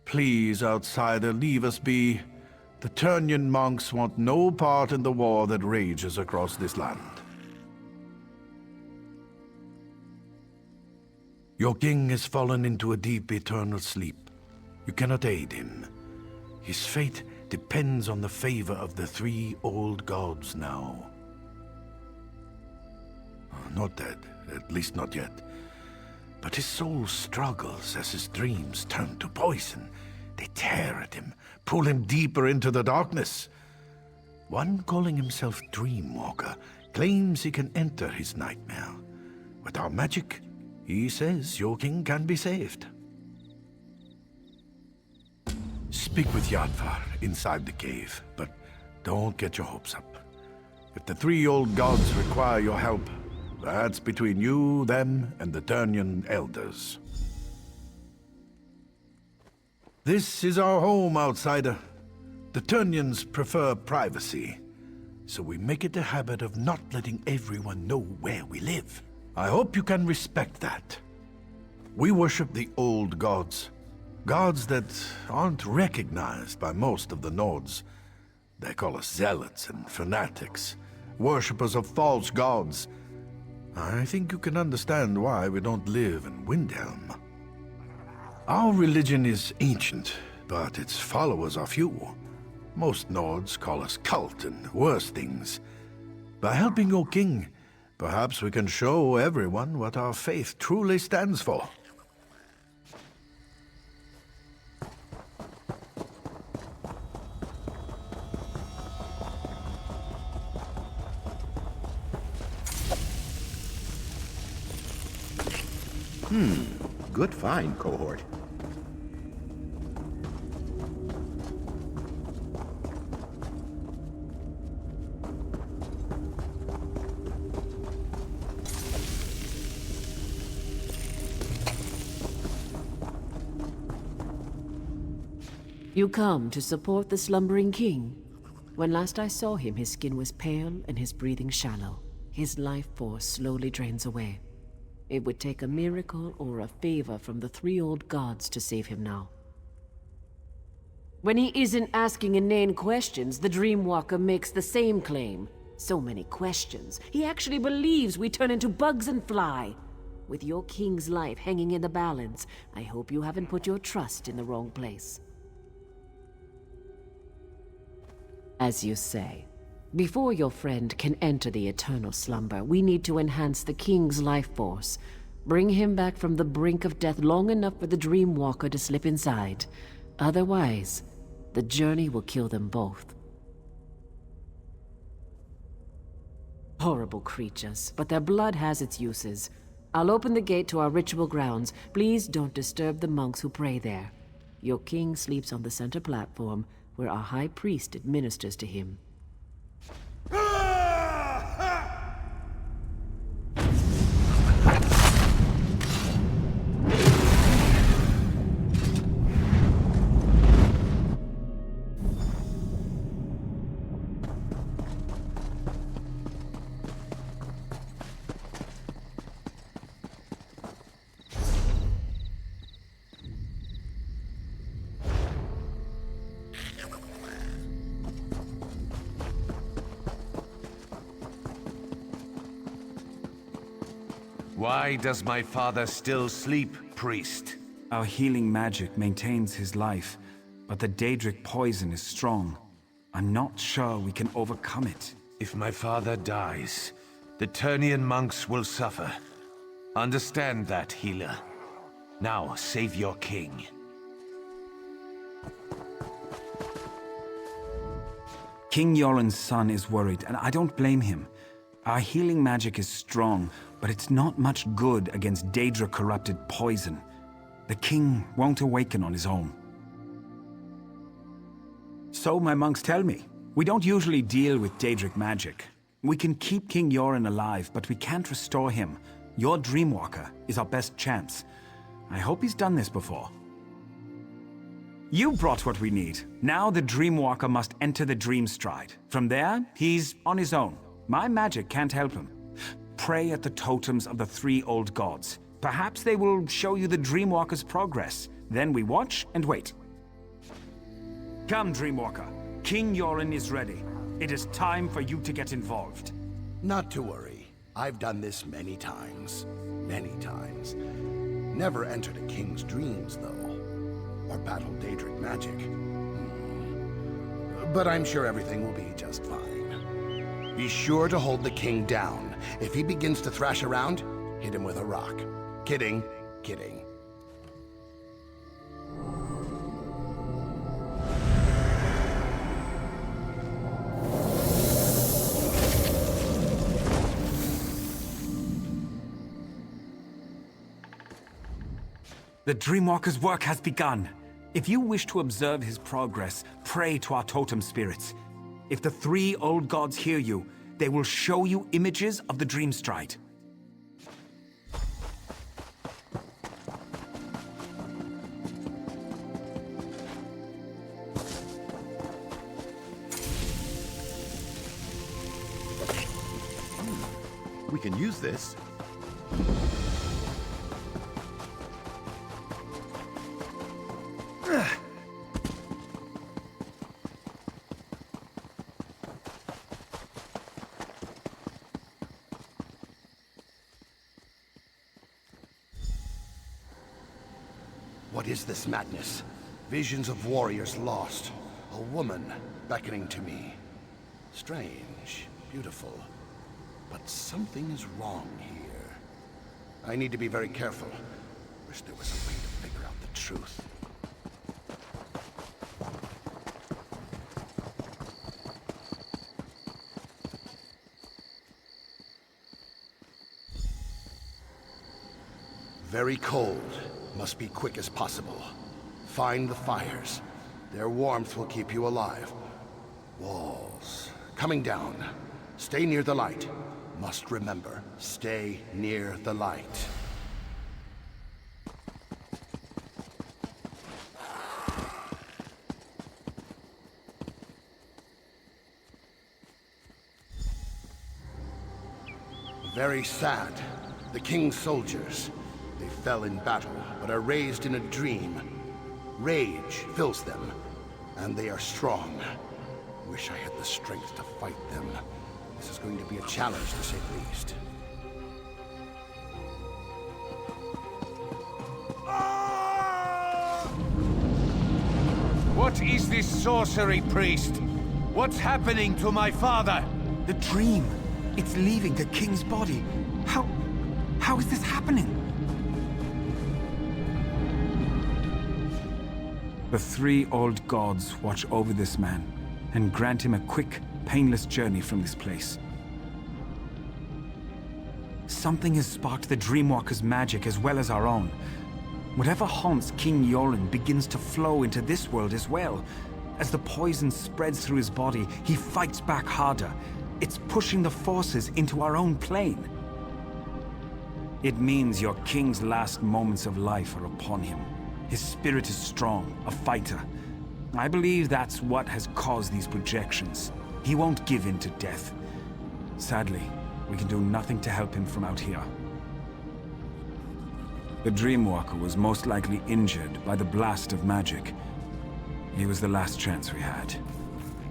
Please, outsider, leave us be. The Turnian monks want no part in the war that rages across this land. Your king has fallen into a deep eternal sleep. You cannot aid him. His fate depends on the favor of the three old gods now. Not dead, at least not yet. But his soul struggles as his dreams turn to poison. They tear at him, pull him deeper into the darkness. One calling himself Dreamwalker claims he can enter his nightmare. With our magic, he says your king can be saved. Speak with Yadvar inside the cave, but don't get your hopes up. If the three old gods require your help, that's between you, them, and the Turnian elders. This is our home, outsider. The Turnians prefer privacy, so we make it a habit of not letting everyone know where we live. I hope you can respect that. We worship the old gods. Gods that aren't recognized by most of the Nords. They call us zealots and fanatics, worshippers of false gods. I think you can understand why we don't live in Windhelm. Our religion is ancient, but its followers are few. Most Nords call us cult and worse things. By helping your king, perhaps we can show everyone what our faith truly stands for. Good find, cohort. You come to support the slumbering king? When last I saw him, his skin was pale and his breathing shallow. His life force slowly drains away. It would take a miracle or a favor from the three old gods to save him now. When he isn't asking inane questions, the Dreamwalker makes the same claim. So many questions. He actually believes we turn into bugs and fly. With your king's life hanging in the balance, I hope you haven't put your trust in the wrong place. As you say, before your friend can enter the eternal slumber, we need to enhance the king's life force. Bring him back from the brink of death long enough for the Dreamwalker to slip inside. Otherwise, the journey will kill them both. Horrible creatures, but their blood has its uses. I'll open the gate to our ritual grounds. Please don't disturb the monks who pray there. Your king sleeps on the center platform, where our high priest administers to him. Why does my father still sleep, priest? Our healing magic maintains his life, but the Daedric poison is strong. I'm not sure we can overcome it. If my father dies, the Turnian monks will suffer. Understand that, healer. Now, save your king. King Jorun's son is worried, and I don't blame him. Our healing magic is strong, but it's not much good against Daedra-corrupted poison. The king won't awaken on his own. So my monks tell me. We don't usually deal with Daedric magic. We can keep King Jorunn alive, but we can't restore him. Your Dreamwalker is our best chance. I hope he's done this before. You brought what we need. Now the Dreamwalker must enter the Dreamstride. From there, he's on his own. My magic can't help him. Pray at the totems of the 3 old gods. Perhaps they will show you the Dreamwalker's progress. Then we watch and wait. Come, Dreamwalker. King Jorunn is ready. It is time for you to get involved. Not to worry. I've done this many times. Many times. Never entered a king's dreams, though. Or battled Daedric magic. But I'm sure everything will be just fine. Be sure to hold the king down. If he begins to thrash around, hit him with a rock. Kidding, kidding. The Dreamwalker's work has begun. If you wish to observe his progress, pray to our totem spirits. If the 3 old gods hear you, they will show you images of the Dreamstride. We can use this. What is this madness? Visions of warriors lost. A woman beckoning to me. Strange, beautiful. But something is wrong here. I need to be very careful. Wish there was a way to figure out the truth. Very cold. Must be quick as possible. Find the fires. Their warmth will keep you alive. Walls. Coming down. Stay near the light. Must remember, stay near the light. Very sad. The king's soldiers. They fell in battle, but are raised in a dream. Rage fills them, and they are strong. Wish I had the strength to fight them. This is going to be a challenge, to say the least. What is this sorcery, priest? What's happening to my father? The dream. It's leaving the king's body. How is this happening? The 3 old gods watch over this man and grant him a quick, painless journey from this place. Something has sparked the Dreamwalker's magic as well as our own. Whatever haunts King Jorunn begins to flow into this world as well. As the poison spreads through his body, he fights back harder. It's pushing the forces into our own plane. It means your king's last moments of life are upon him. His spirit is strong, a fighter. I believe that's what has caused these projections. He won't give in to death. Sadly, we can do nothing to help him from out here. The Dreamwalker was most likely injured by the blast of magic. He was the last chance we had.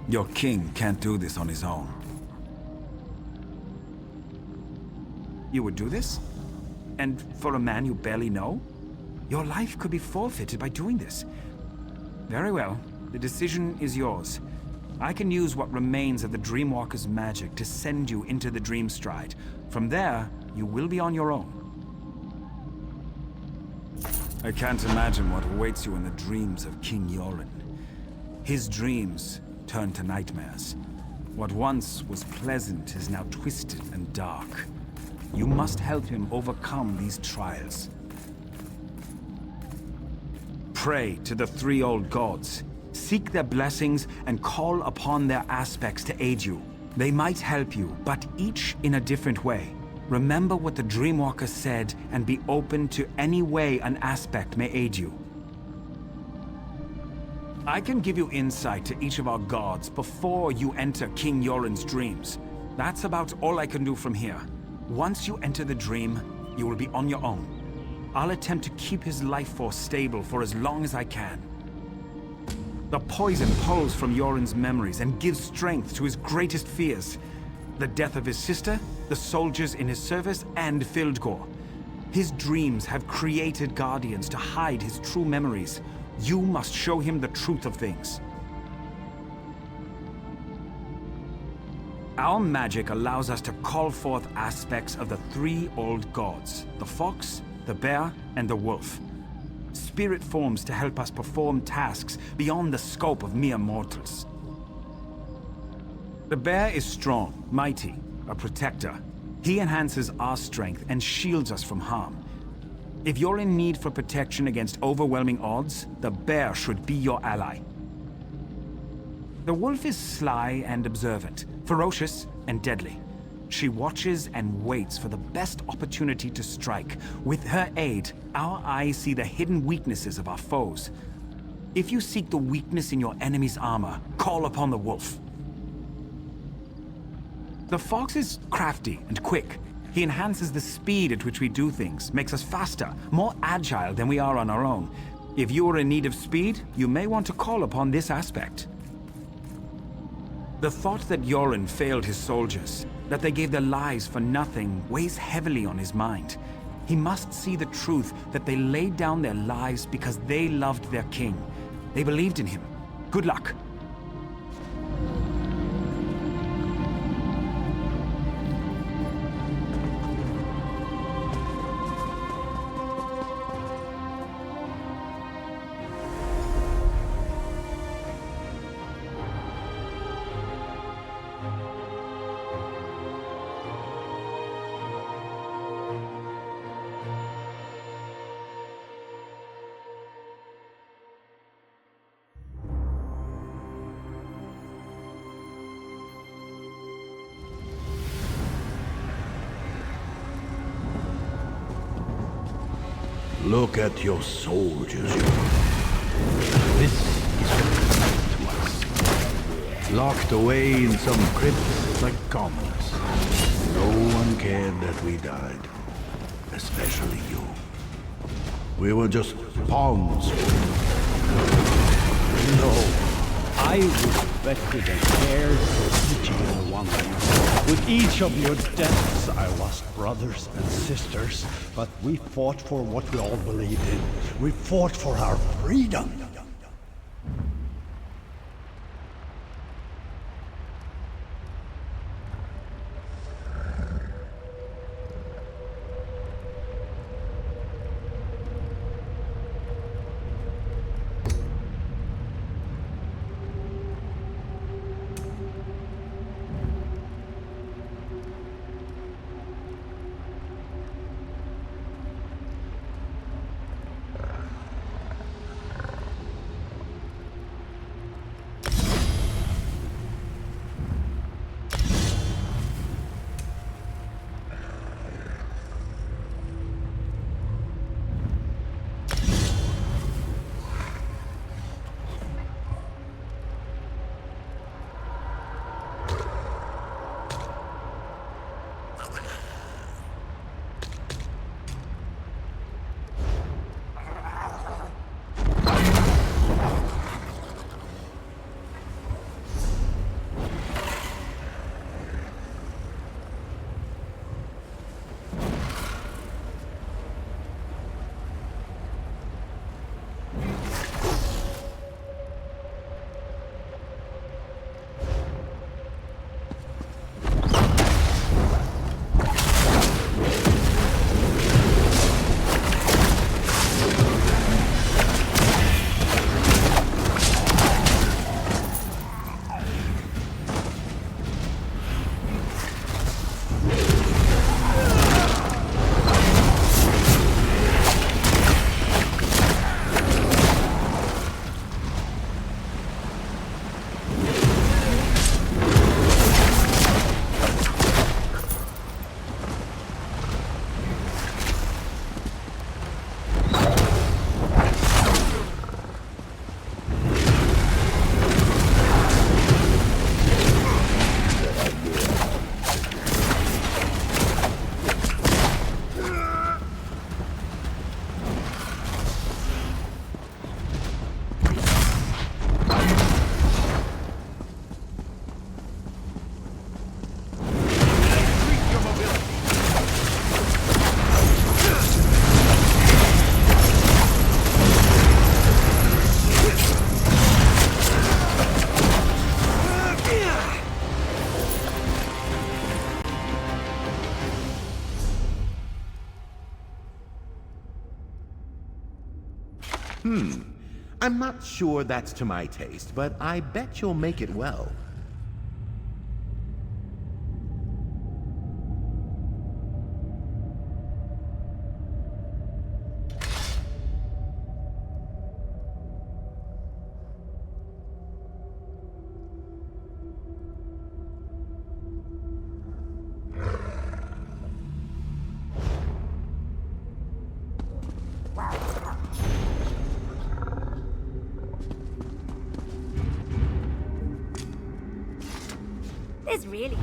Your king can't do this on his own. You would do this? And for a man you barely know? Your life could be forfeited by doing this. Very well. The decision is yours. I can use what remains of the Dreamwalker's magic to send you into the Dreamstride. From there, you will be on your own. I can't imagine what awaits you in the dreams of King Jorunn. His dreams turn to nightmares. What once was pleasant is now twisted and dark. You must help him overcome these trials. Pray to the three old gods. Seek their blessings and call upon their aspects to aid you. They might help you, but each in a different way. Remember what the Dreamwalker said and be open to any way an aspect may aid you. I can give you insight to each of our gods before you enter King Jorunn's dreams. That's about all I can do from here. Once you enter the dream, you will be on your own. I'll attempt to keep his life force stable for as long as I can. The poison pulls from Jorunn's memories and gives strength to his greatest fears. The death of his sister, the soldiers in his service, and Fildgor. His dreams have created guardians to hide his true memories. You must show him the truth of things. Our magic allows us to call forth aspects of the three old gods, the fox, the bear, and the wolf. Spirit forms to help us perform tasks beyond the scope of mere mortals. The bear is strong, mighty, a protector. He enhances our strength and shields us from harm. If you're in need for protection against overwhelming odds, the bear should be your ally. The wolf is sly and observant, ferocious and deadly. She watches and waits for the best opportunity to strike. With her aid, our eyes see the hidden weaknesses of our foes. If you seek the weakness in your enemy's armor, call upon the wolf. The fox is crafty and quick. He enhances the speed at which we do things, makes us faster, more agile than we are on our own. If you are in need of speed, you may want to call upon this aspect. The thought that Jorunn failed his soldiers, that they gave their lives for nothing, weighs heavily on his mind. He must see the truth that they laid down their lives because they loved their king. They believed in him. Good luck. Look at your soldiers. This is what to us. Locked away in some crypts like commoners. No one cared that we died. Especially you. We were just pawns. No, I respected and cared for each and every one of you. With each of your deaths, I lost brothers and sisters, but we fought for what we all believed in. We fought for our freedom. I'm not sure that's to my taste, but I bet you'll make it well. There's really...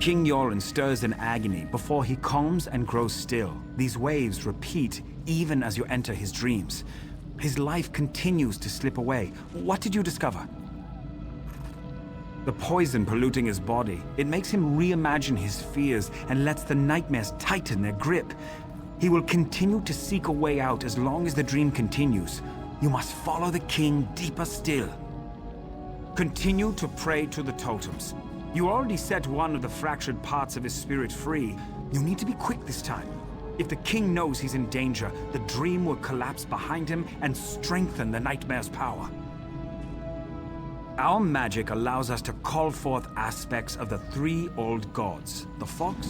King Jorunn stirs in agony before he calms and grows still. These waves repeat even as you enter his dreams. His life continues to slip away. What did you discover? The poison polluting his body. It makes him reimagine his fears and lets the nightmares tighten their grip. He will continue to seek a way out as long as the dream continues. You must follow the king deeper still. Continue to pray to the totems. You already set one of the fractured parts of his spirit free. You need to be quick this time. If the king knows he's in danger, the dream will collapse behind him and strengthen the nightmare's power. Our magic allows us to call forth aspects of the three old gods. The fox,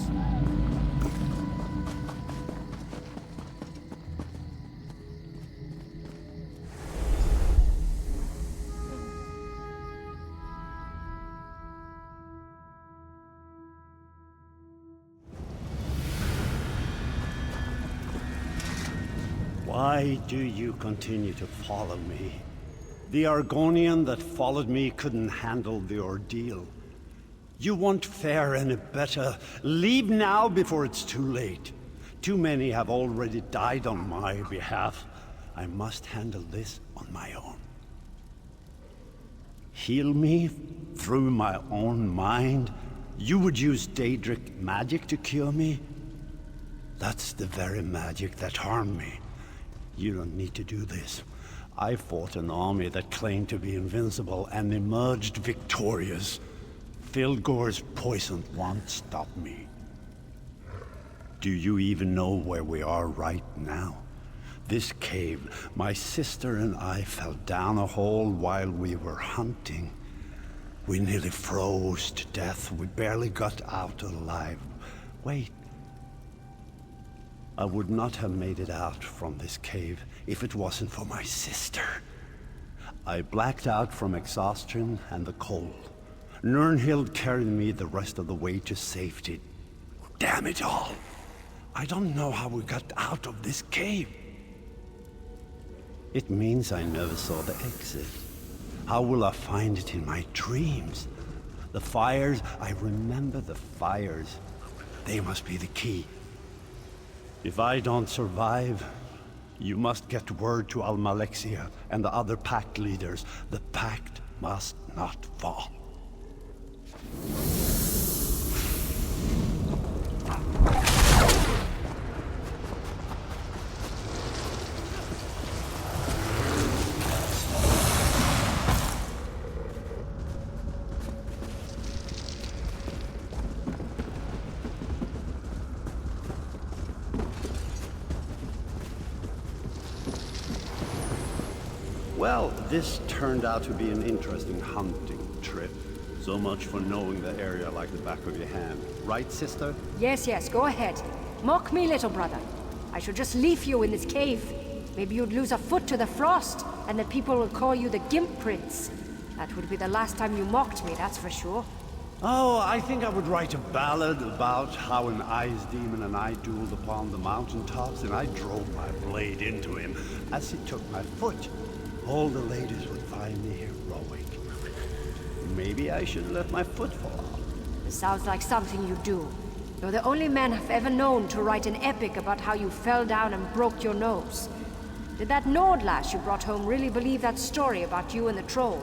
Why do you continue to follow me? The Argonian that followed me couldn't handle the ordeal. You won't fare any better. Leave now before it's too late. Too many have already died on my behalf. I must handle this on my own. Heal me through my own mind? You would use Daedric magic to cure me? That's the very magic that harmed me. You don't need to do this. I fought an army that claimed to be invincible and emerged victorious. Fildgor's poison won't stop me. Do you even know where we are right now? This cave, my sister and I fell down a hole while we were hunting. We nearly froze to death. We barely got out alive. Wait. I would not have made it out from this cave if it wasn't for my sister. I blacked out from exhaustion and the cold. Nirnhild carried me the rest of the way to safety. Damn it all! I don't know how we got out of this cave. It means I never saw the exit. How will I find it in my dreams? The fires, I remember the fires. They must be the key. If I don't survive, you must get word to Almalexia and the other pact leaders. The pact must not fall. Well, this turned out to be an interesting hunting trip. So much for knowing the area like the back of your hand. Right, sister? Yes, yes, go ahead. Mock me, little brother. I should just leave you in this cave. Maybe you'd lose a foot to the frost, and then people would call you the Gimp Prince. That would be the last time you mocked me, that's for sure. Oh, I think I would write a ballad about how an ice demon and I dueled upon the mountaintops, and I drove my blade into him as he took my foot. All the ladies would find me heroic. maybe I should let my foot fall off. This sounds like something you do. You're the only man I've ever known to write an epic about how you fell down and broke your nose. Did that Nord lass you brought home really believe that story about you and the troll?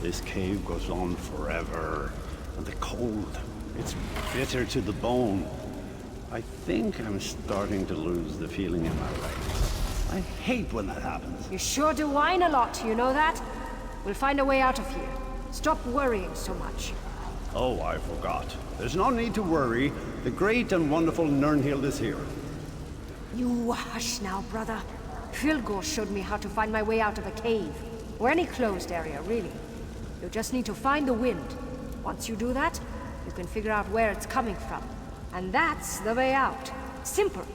This cave goes on forever, and the cold, it's bitter to the bone. I think I'm starting to lose the feeling in my legs. I hate when that happens. You sure do whine a lot, you know that? We'll find a way out of here. Stop worrying so much. Oh, I forgot. There's no need to worry. The great and wonderful Nirnhild is here. You hush now, brother. Fildgor showed me how to find my way out of a cave. Or any closed area, really. You just need to find the wind. Once you do that, you can figure out where it's coming from. And that's the way out. Simple.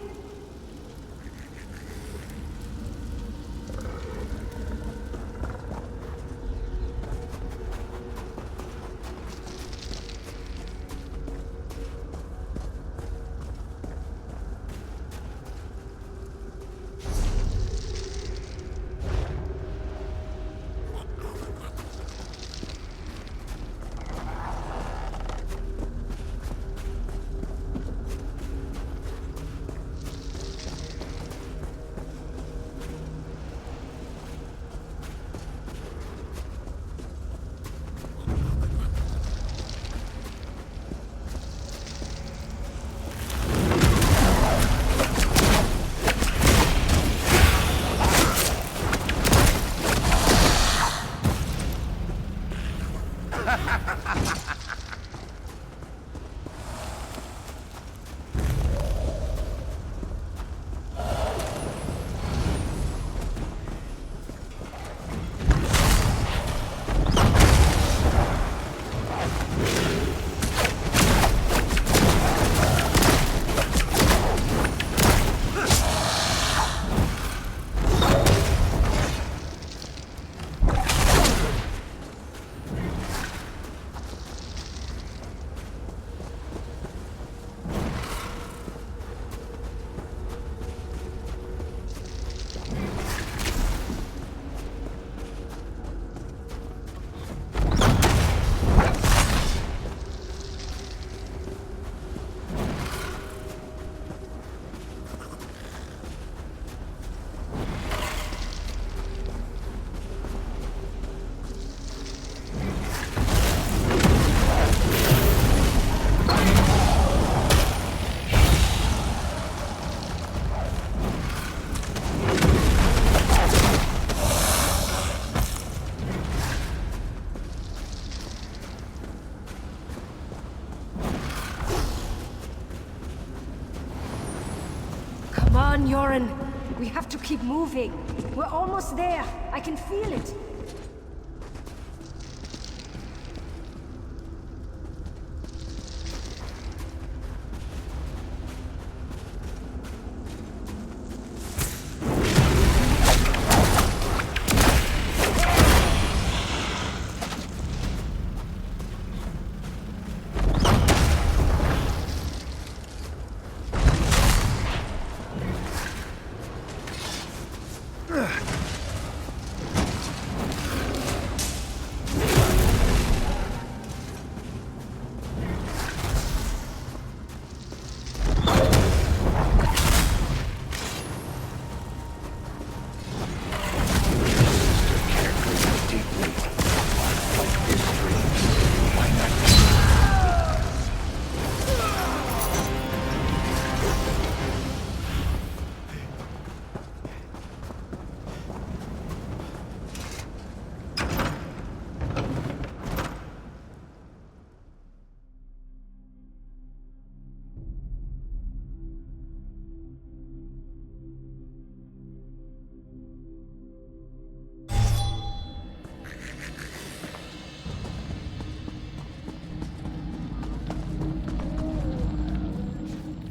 Come on, Jorunn. We have to keep moving. We're almost there. I can feel it.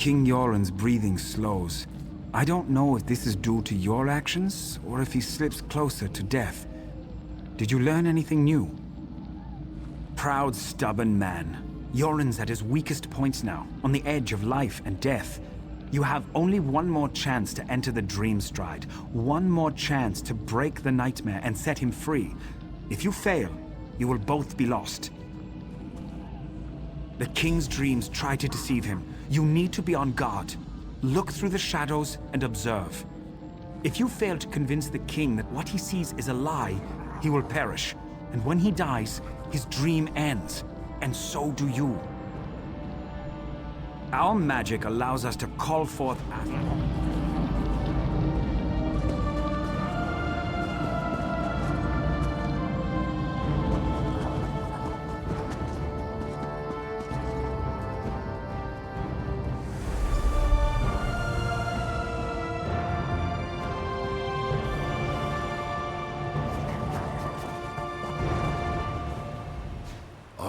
King Jorun's breathing slows. I don't know if this is due to your actions, or if he slips closer to death. Did you learn anything new? Proud, stubborn man. Jorun's at his weakest points now, on the edge of life and death. You have only one more chance to enter the Dream Stride. One more chance to break the nightmare and set him free. If you fail, you will both be lost. The King's dreams try to deceive him. You need to be on guard. Look through the shadows and observe. If you fail to convince the King that what he sees is a lie, he will perish. And when he dies, his dream ends. And so do you. Our magic allows us to call forth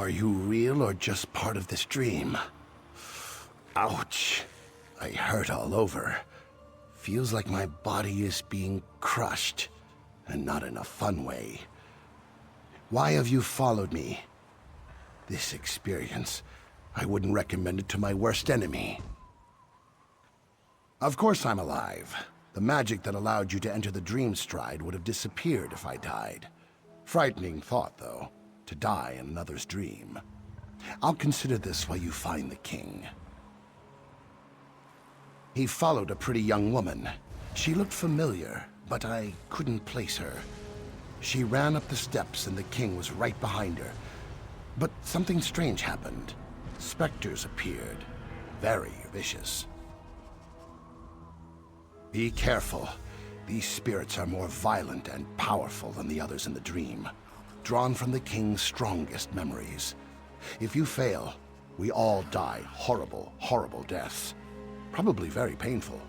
Are you real or just part of this dream? Ouch. I hurt all over. Feels like my body is being crushed, and not in a fun way. Why have you followed me? This experience, I wouldn't recommend it to my worst enemy. Of course I'm alive. The magic that allowed you to enter the Dream Stride would have disappeared if I died. Frightening thought, though, to die in another's dream. I'll consider this while you find the king. He followed a pretty young woman. She looked familiar, but I couldn't place her. She ran up the steps and the king was right behind her. But something strange happened. Specters appeared. Very vicious. Be careful. These spirits are more violent and powerful than the others in the dream, drawn from the king's strongest memories. If you fail, we all die horrible, horrible deaths. Probably very painful.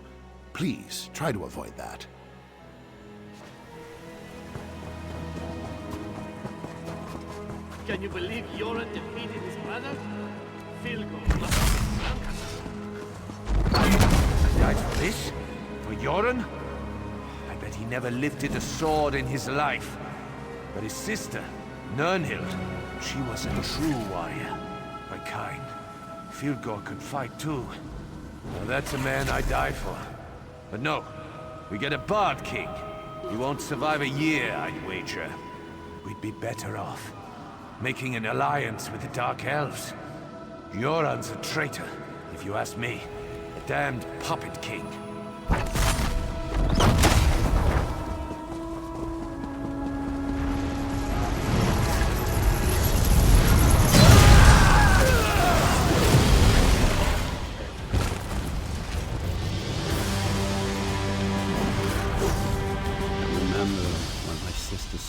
Please, try to avoid that. Can you believe Jorunn defeated his brother? Fildgor. Died for this? For Jorunn? I bet he never lifted a sword in his life. But his sister, Nirnhild, she was a true warrior. My kind. Fildgor could fight too. Now that's a man I die for. But no, we get a Bard King. He won't survive a year, I'd wager. We'd be better off making an alliance with the Dark Elves. Jorunn's a traitor, if you ask me. A damned puppet king.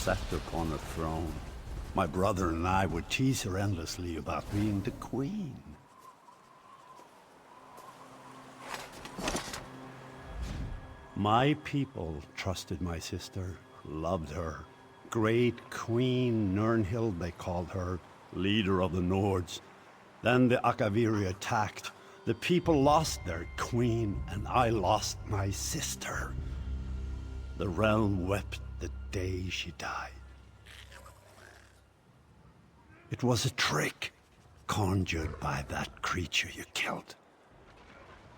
Sat upon a throne. My brother and I would tease her endlessly about being the queen. My people trusted my sister, loved her. Great Queen Nirnhild, they called her, leader of the Nords. Then the Akaviri attacked. The people lost their queen, and I lost my sister. The realm wept the day she died. It was a trick conjured by that creature you killed.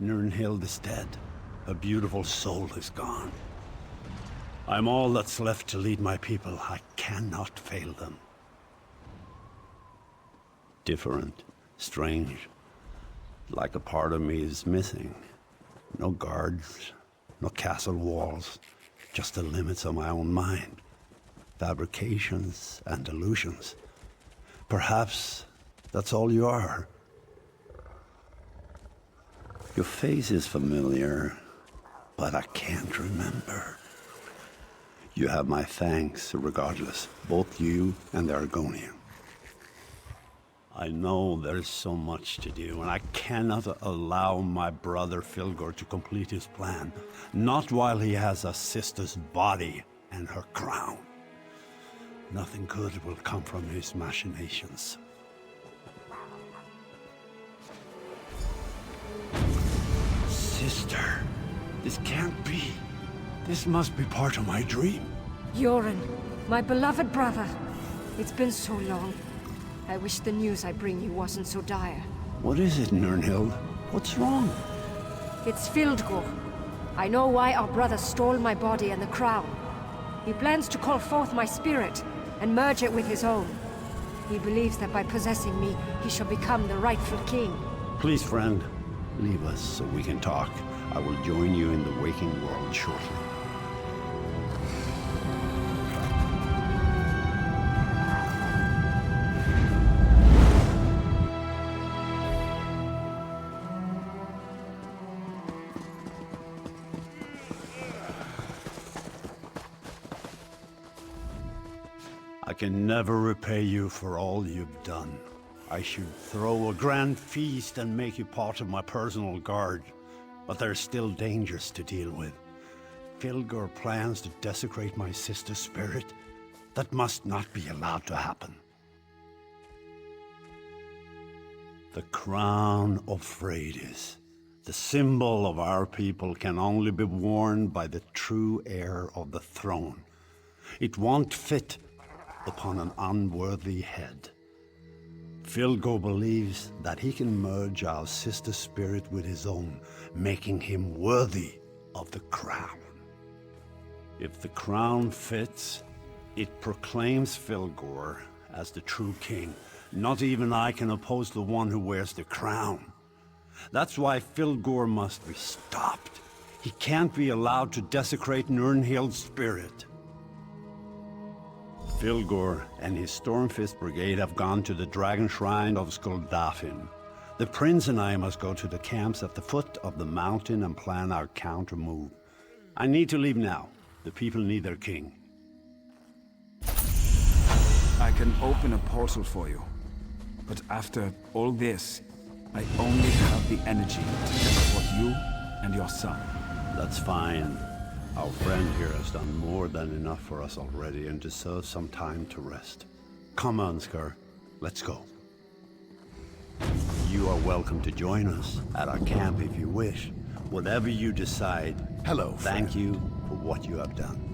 Nirnhild is dead. Her beautiful soul is gone. I'm all that's left to lead my people. I cannot fail them. Different, strange, like a part of me is missing. No guards, no castle walls. Just the limits of my own mind. Fabrications and illusions. Perhaps that's all you are. Your face is familiar, but I can't remember. You have my thanks regardless, both you and the Argonian. I know there's so much to do, and I cannot allow my brother Fildgor to complete his plan. Not while he has a sister's body and her crown. Nothing good will come from his machinations. sister. This can't be. This must be part of my dream. Jorunn, my beloved brother. It's been so long. I wish the news I bring you wasn't so dire. What is it, Nirnhild? What's wrong? It's Fildgor. I know why our brother stole my body and the crown. He plans to call forth my spirit and merge it with his own. He believes that by possessing me, he shall become the rightful king. Please, friend, leave us so we can talk. I will join you in the waking world shortly. I can never repay you for all you've done. I should throw a grand feast and make you part of my personal guard, but there's still dangers to deal with. Fildgor plans to desecrate my sister's spirit. That must not be allowed to happen. The crown of Freydis, the symbol of our people, can only be worn by the true heir of the throne. It won't fit upon an unworthy head. Fildgor believes that he can merge our sister's spirit with his own, making him worthy of the crown. If the crown fits, it proclaims Fildgor as the true king. Not even I can oppose the one who wears the crown. That's why Fildgor must be stopped. He can't be allowed to desecrate Nirnhild's spirit. Fildgor and his Stormfist brigade have gone to the dragon shrine of Skuldafn. The prince and I must go to the camps at the foot of the mountain and plan our counter move. I need to leave now. The people need their king. I can open a portal for you. But after all this, I only have the energy to support you and your son. That's fine. Our friend here has done more than enough for us already and deserves some time to rest. Come on, Skar. Let's go. You are welcome to join us at our camp if you wish. Whatever you decide. Hello, thank you for what you have done.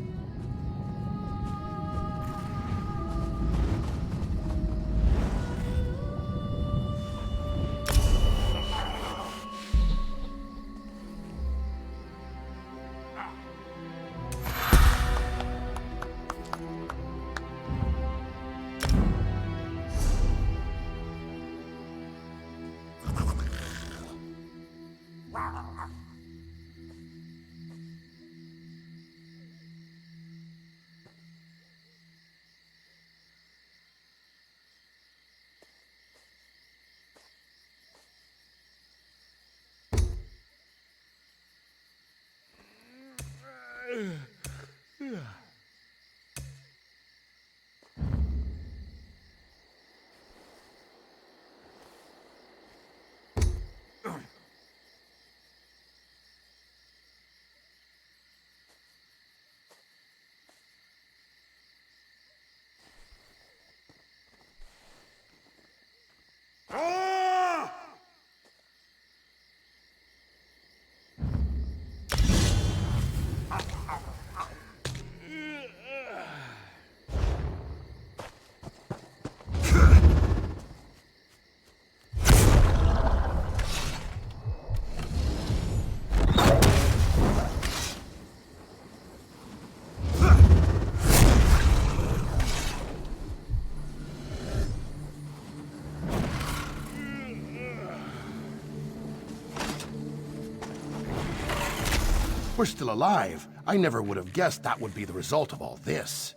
We're still alive. I never would have guessed that would be the result of all this.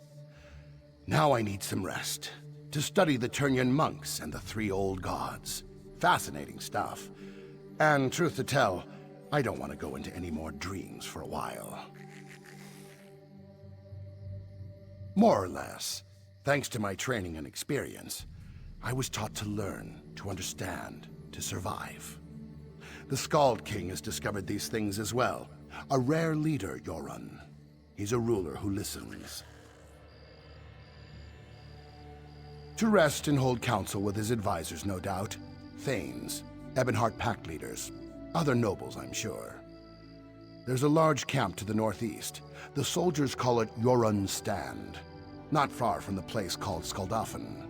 Now I need some rest. To study the Turnyan monks and the three old gods. Fascinating stuff. And truth to tell, I don't want to go into any more dreams for a while. More or less, thanks to my training and experience, I was taught to learn, to understand, to survive. The Skald King has discovered these things as well. A rare leader, Jorunn. He's a ruler who listens. To rest and hold council with his advisors, no doubt. Thanes, Ebonheart Pact leaders, other nobles, I'm sure. There's a large camp to the northeast. The soldiers call it Jorunn's Stand. Not far from the place called Skuldafn.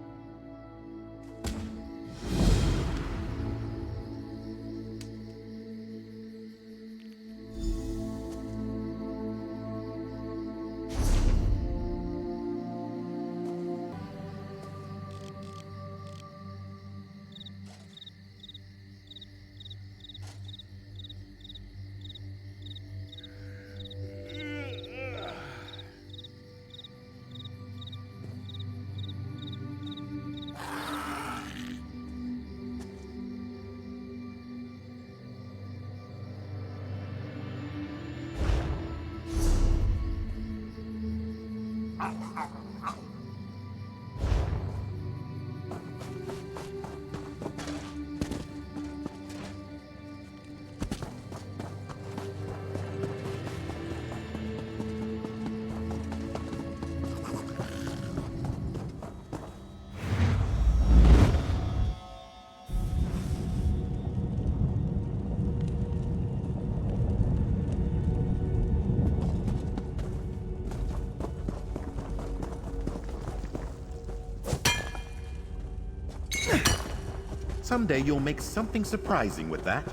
Someday you'll make something surprising with that.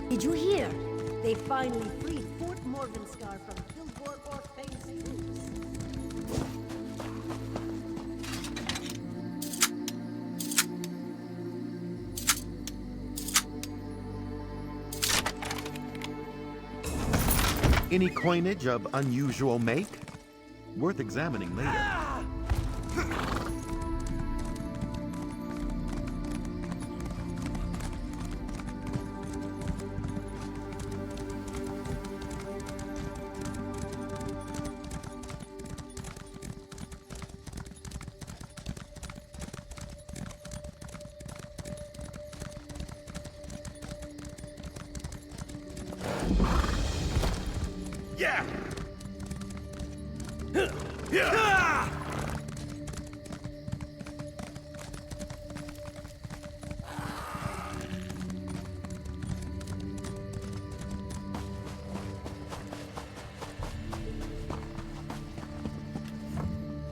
Did you hear? They finally freed Fort Morvenskar from Fildgor Orcthane's troops. Any coinage of unusual make? Worth examining later.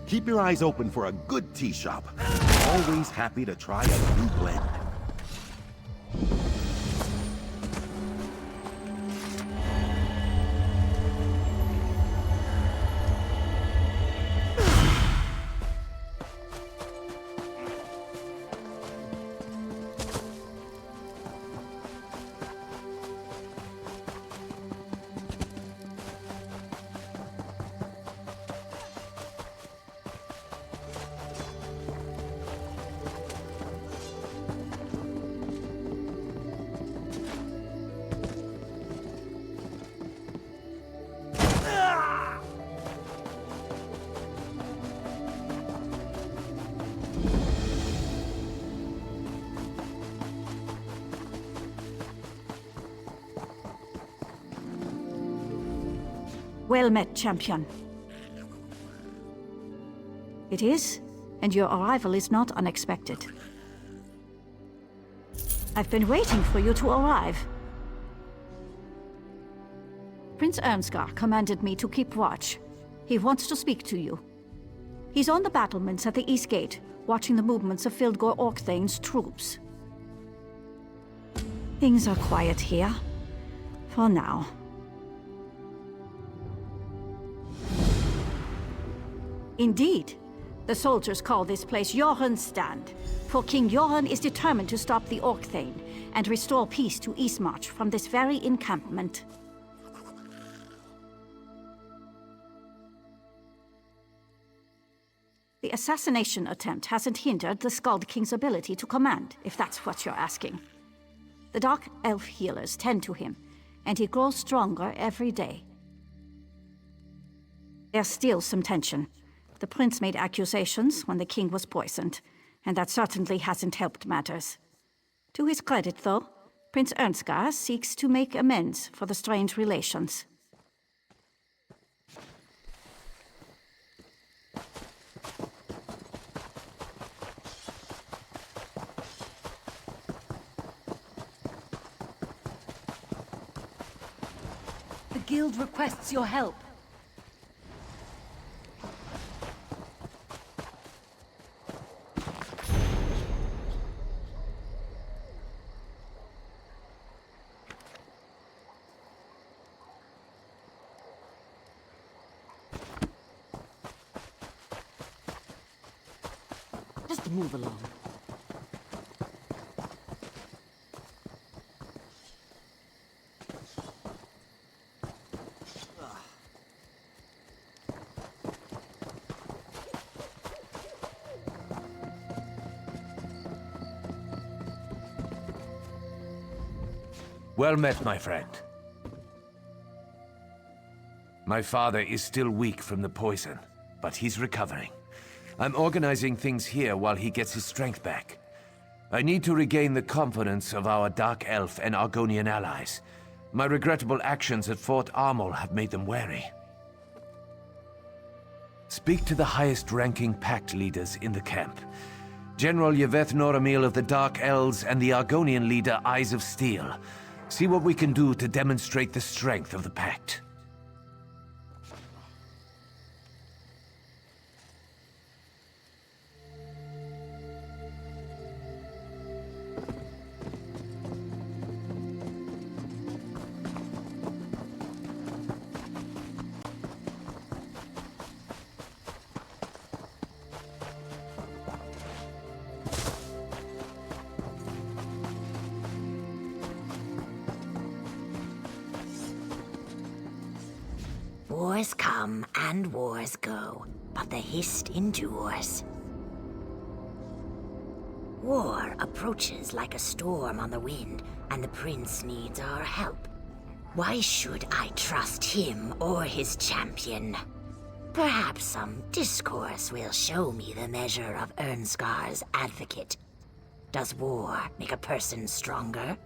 Keep your eyes open for a good tea shop. Always happy to try a new blend. Well met, champion. It is, and your arrival is not unexpected. I've been waiting for you to arrive. Prince Irmskar commanded me to keep watch. He wants to speak to you. He's on the battlements at the East Gate, watching the movements of Fildgor Orcthane's troops. Things are quiet here. For now. Indeed. The soldiers call this place Jorunn's Stand, for King Jorunn is determined to stop the Orcthane and restore peace to Eastmarch from this very encampment. The assassination attempt hasn't hindered the Skald King's ability to command, if that's what you're asking. The Dark Elf healers tend to him, and he grows stronger every day. There's still some tension. The prince made accusations when the king was poisoned, and that certainly hasn't helped matters. To his credit, though, Prince Irmskar seeks to make amends for the strained relations. The guild requests your help. Just move along. Well met, my friend. My father is still weak from the poison, but he's recovering. I'm organizing things here while he gets his strength back. I need to regain the confidence of our Dark Elf and Argonian allies. My regrettable actions at Fort Amol have made them wary. Speak to the highest-ranking pact leaders in the camp. General Yveth Noramil of the Dark Elves and the Argonian leader Eyes of Steel. See what we can do to demonstrate the strength of the pact. Wars come and wars go, but the Hist endures. War approaches like a storm on the wind, and the prince needs our help. Why should I trust him or his champion? Perhaps some discourse will show me the measure of Irmskar's advocate. Does war make a person stronger?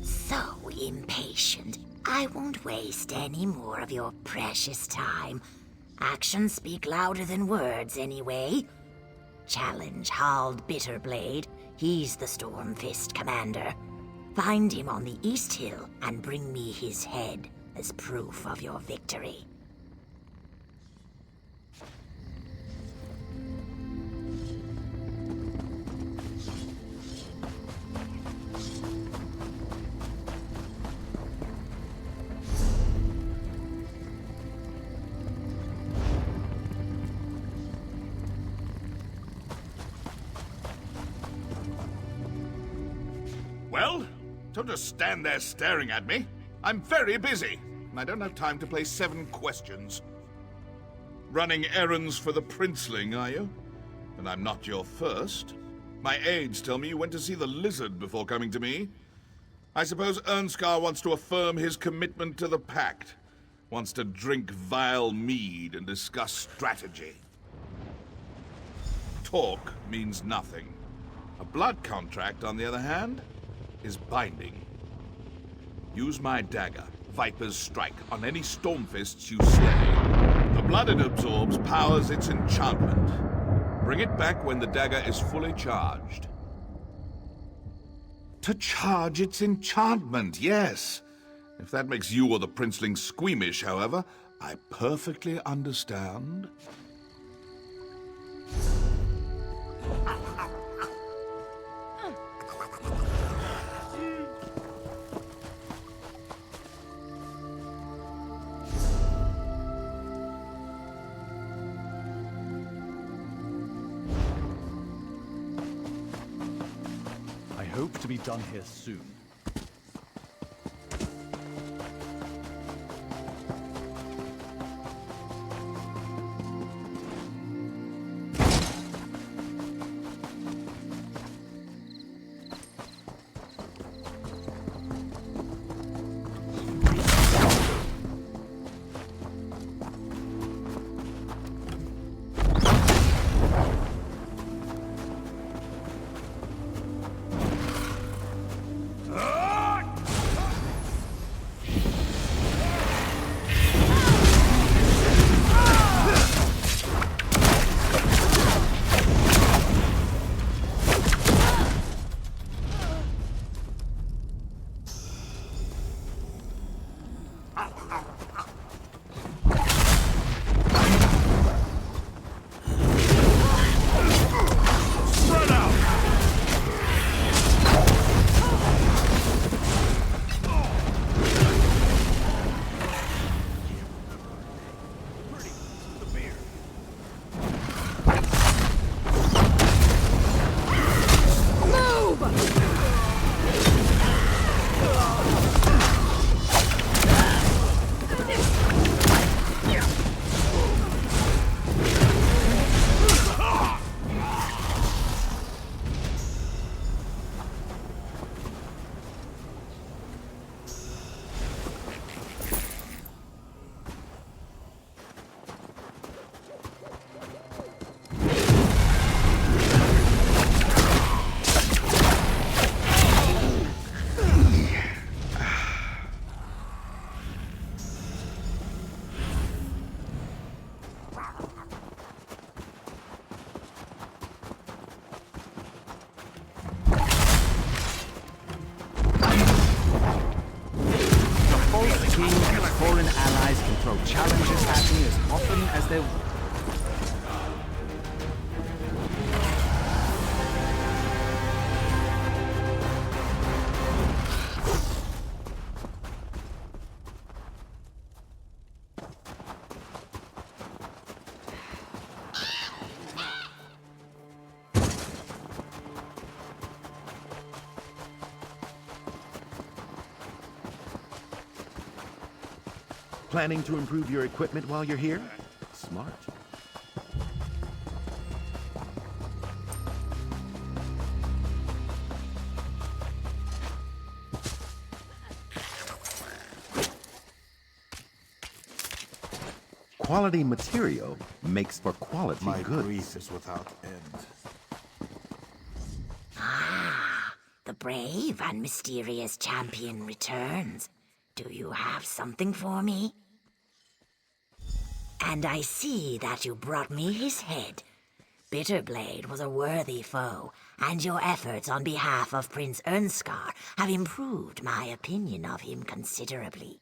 So impatient. I won't waste any more of your precious time. Actions speak louder than words, anyway. Challenge Hald Bitterblade. He's the Stormfist commander. Find him on the East Hill and bring me his head as proof of your victory. Don't just stand there staring at me. I'm very busy, and I don't have time to play 7 questions. Running errands for the princeling, are you? And I'm not your first. My aides tell me you went to see the lizard before coming to me. I suppose Ernskar wants to affirm his commitment to the Pact. Wants to drink vile mead and discuss strategy. Talk means nothing. A blood contract, on the other hand, is binding. Use my dagger, Viper's Strike, on any Stormfists you slay. The blood it absorbs powers its enchantment. Bring it back when the dagger is fully charged. To charge its enchantment, yes. If that makes you or the princeling squeamish, however, I perfectly understand. I hope to be done here soon. Foreign allies can throw challenges at me as often as they want. Planning to improve your equipment while you're here? Smart. Quality material makes for quality goods. My grief is without end. Ah, the brave and mysterious champion returns. Do you have something for me? And I see that you brought me his head. Bitterblade was a worthy foe, and your efforts on behalf of Prince Ernskar have improved my opinion of him considerably.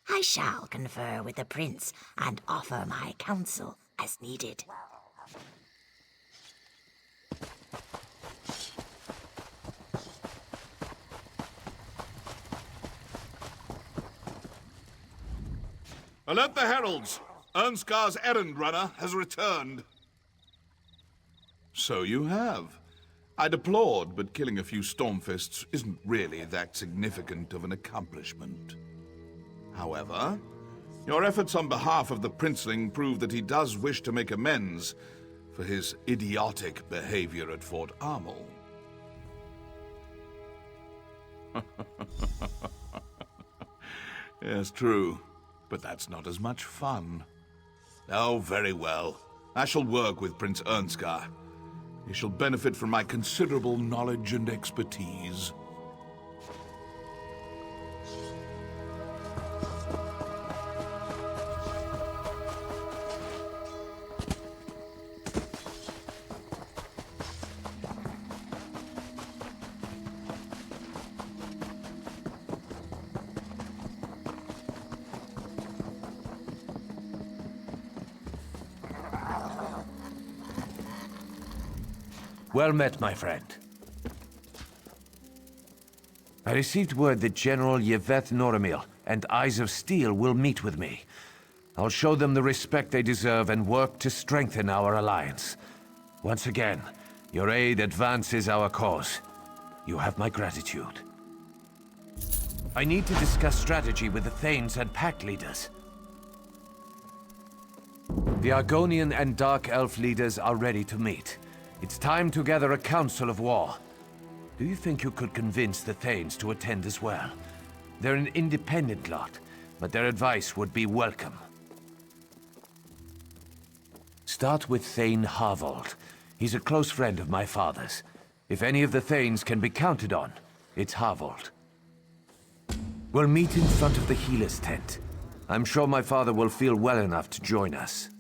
I shall confer with the prince and offer my counsel as needed. Alert the heralds! Ernskar's errand runner has returned. So you have. I'd applaud, but killing a few Stormfists isn't really that significant of an accomplishment. However, your efforts on behalf of the Princeling prove that he does wish to make amends for his idiotic behavior at Fort Amol. Yes, true. But that's not as much fun. Oh, very well. I shall work with Prince Ernskar. He shall benefit from my considerable knowledge and expertise. Well met, my friend. I received word that General Yeveth Noramil and Eyes of Steel will meet with me. I'll show them the respect they deserve and work to strengthen our alliance. Once again, your aid advances our cause. You have my gratitude. I need to discuss strategy with the Thanes and Pact leaders. The Argonian and Dark Elf leaders are ready to meet. It's time to gather a council of war. Do you think you could convince the Thanes to attend as well? They're an independent lot, but their advice would be welcome. Start with Thane Harvold. He's a close friend of my father's. If any of the Thanes can be counted on, it's Harvold. We'll meet in front of the healer's tent. I'm sure my father will feel well enough to join us.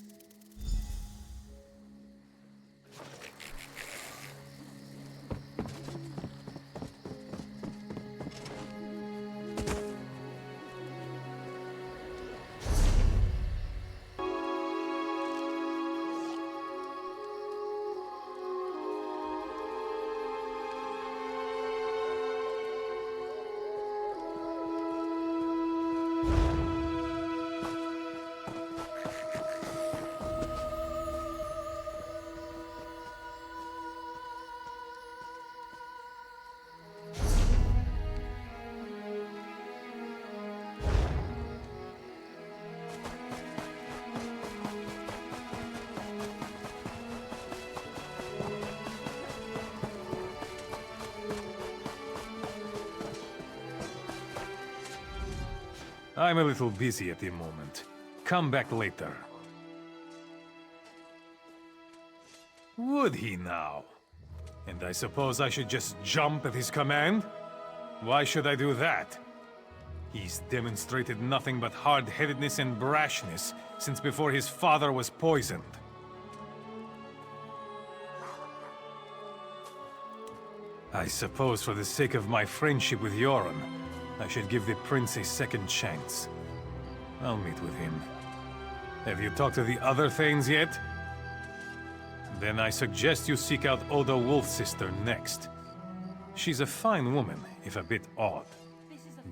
I'm a little busy at the moment. Come back later. Would he now? And I suppose I should just jump at his command? Why should I do that? He's demonstrated nothing but hard-headedness and brashness since before his father was poisoned. I suppose for the sake of my friendship with Jorunn, I should give the prince a second chance. I'll meet with him. Have you talked to the other Thanes yet? Then I suggest you seek out Oda Wolfsister next. She's a fine woman, if a bit odd.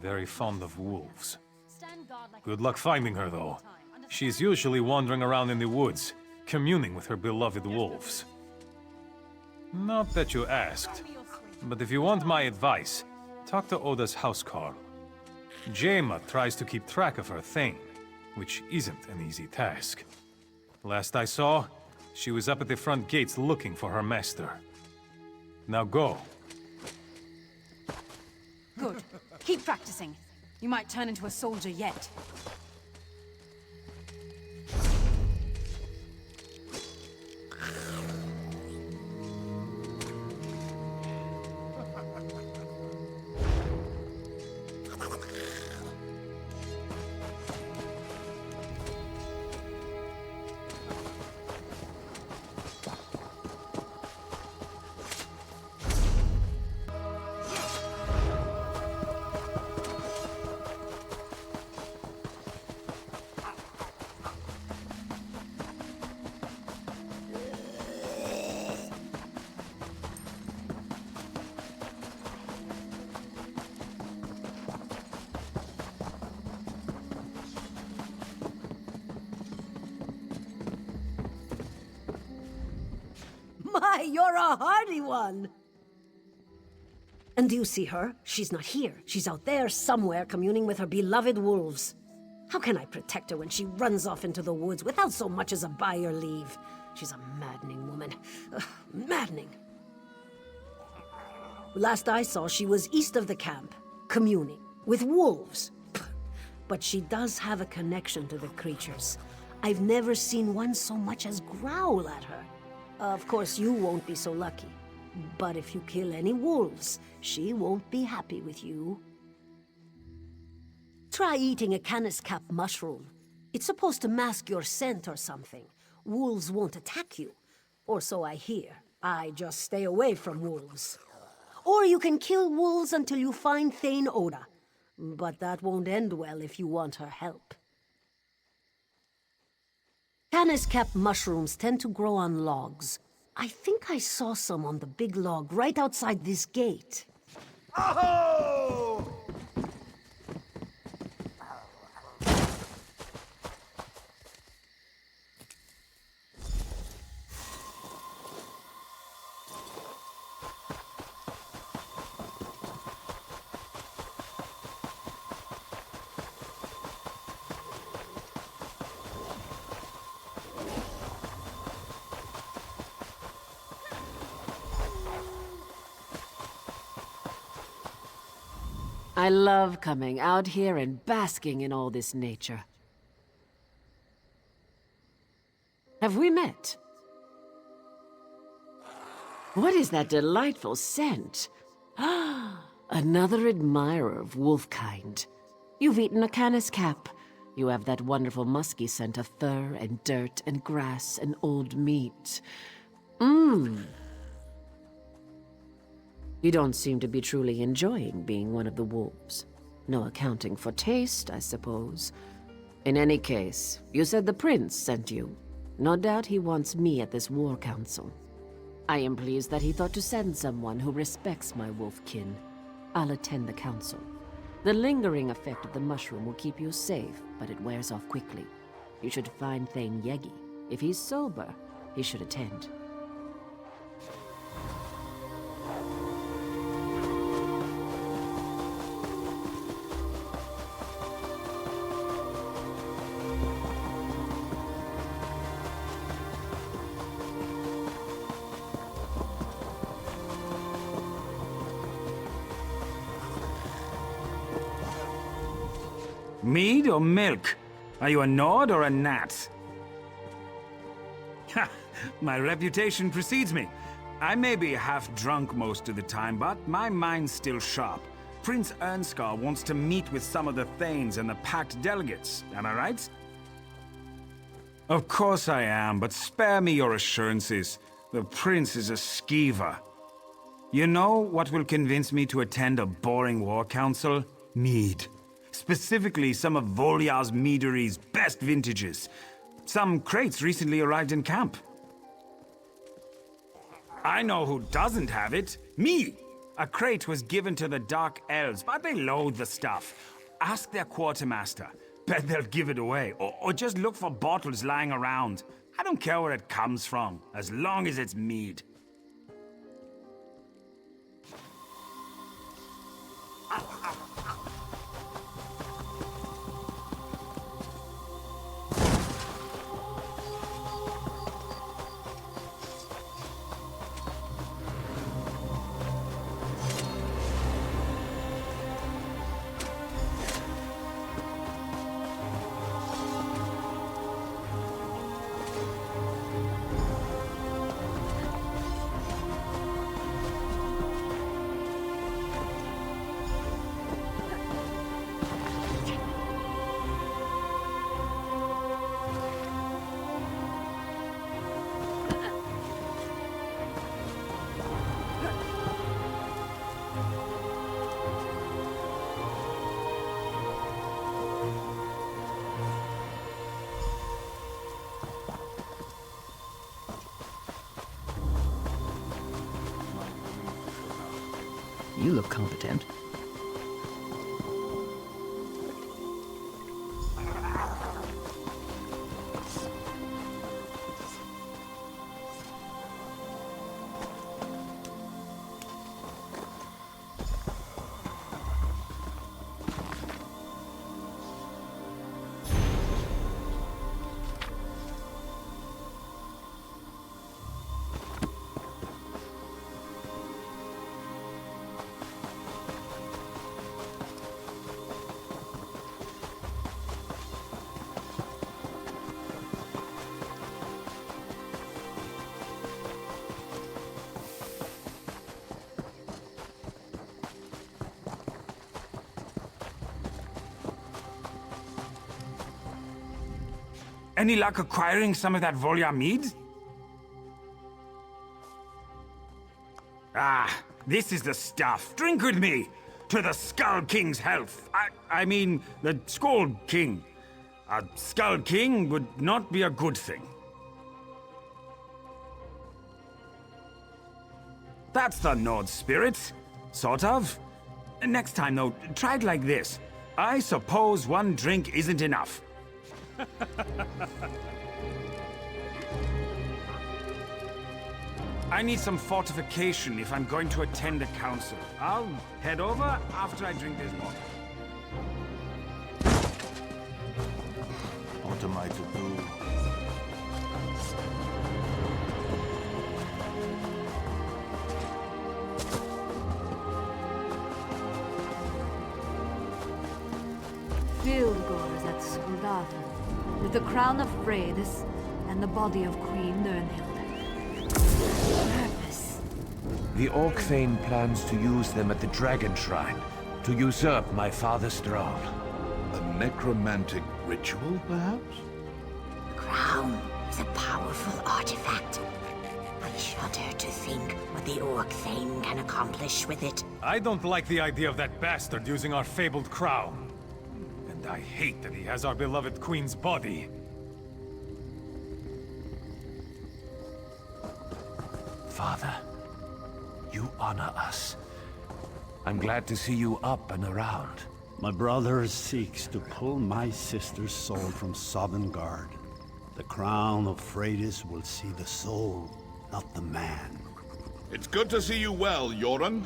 Very fond of wolves. Good luck finding her, though. She's usually wandering around in the woods, communing with her beloved wolves. Not that you asked, but if you want my advice, talk to Oda's housecarl. Jaima tries to keep track of her Thane, which isn't an easy task. Last I saw, she was up at the front gates looking for her master. Now go. Good. Keep practicing. You might turn into a soldier yet. My, you're a hardy one! And do you see her? She's not here. She's out there somewhere communing with her beloved wolves. How can I protect her when she runs off into the woods without so much as a by your leave? She's a maddening woman. Ugh, maddening. Last I saw, she was east of the camp, communing with wolves. But she does have a connection to the creatures. I've never seen one so much as growl at her. Of course, you won't be so lucky. But if you kill any wolves, she won't be happy with you. Try eating a canis cap mushroom. It's supposed to mask your scent or something. Wolves won't attack you. Or so I hear. I just stay away from wolves. Or you can kill wolves until you find Thane Oda. But that won't end well if you want her help. Canis cap mushrooms tend to grow on logs. I think I saw some on the big log right outside this gate. Oh! I love coming out here and basking in all this nature. Have we met? What is that delightful scent? Ah, another admirer of wolfkind. You've eaten a canis cap. You have that wonderful musky scent of fur and dirt and grass and old meat. Mmm. You don't seem to be truly enjoying being one of the wolves. No accounting for taste, I suppose. In any case, you said the prince sent you. No doubt he wants me at this war council. I am pleased that he thought to send someone who respects my wolfkin. I'll attend the council. The lingering effect of the mushroom will keep you safe, but it wears off quickly. You should find Thane Yegi. If he's sober, he should attend. Mead or milk? Are you a Nord or a Nat? Ha! My reputation precedes me. I may be half drunk most of the time, but my mind's still sharp. Prince Ernskar wants to meet with some of the Thanes and the Pact delegates, am I right? Of course I am, but spare me your assurances. The Prince is a skeever. You know what will convince me to attend a boring war council? Mead. Specifically, some of Volyar's meadery's best vintages. Some crates recently arrived in camp. I know who doesn't have it. Me! A crate was given to the Dark Elves, but they loathe the stuff. Ask their quartermaster. Bet they'll give it away. Or just look for bottles lying around. I don't care where it comes from, as long as it's mead. You look competent. Any luck acquiring some of that Volya mead? Ah, this is the stuff. Drink with me. To the Skull King's health. I mean, the Skald King. A Skull King would not be a good thing. That's the Nord spirit. Sort of. Next time, though, try it like this. I suppose one drink isn't enough. I need some fortification if I'm going to attend a council. I'll head over after I drink this bottle. What am I to do? Fildgor is at Skuldafn, with the crown of Freydis and the body of Queen Nernhild. Purpose. The Orcthane plans to use them at the Dragon Shrine to usurp my father's throne. A necromantic ritual, perhaps? The crown is a powerful artifact. I shudder to think what the Orcthane can accomplish with it. I don't like the idea of that bastard using our fabled crown. And I hate that he has our beloved queen's body. Father, you honor us. I'm glad to see you up and around. My brother seeks to pull my sister's soul from Sovngarde. The crown of Freydis will see the soul, not the man. It's good to see you well, Jorunn.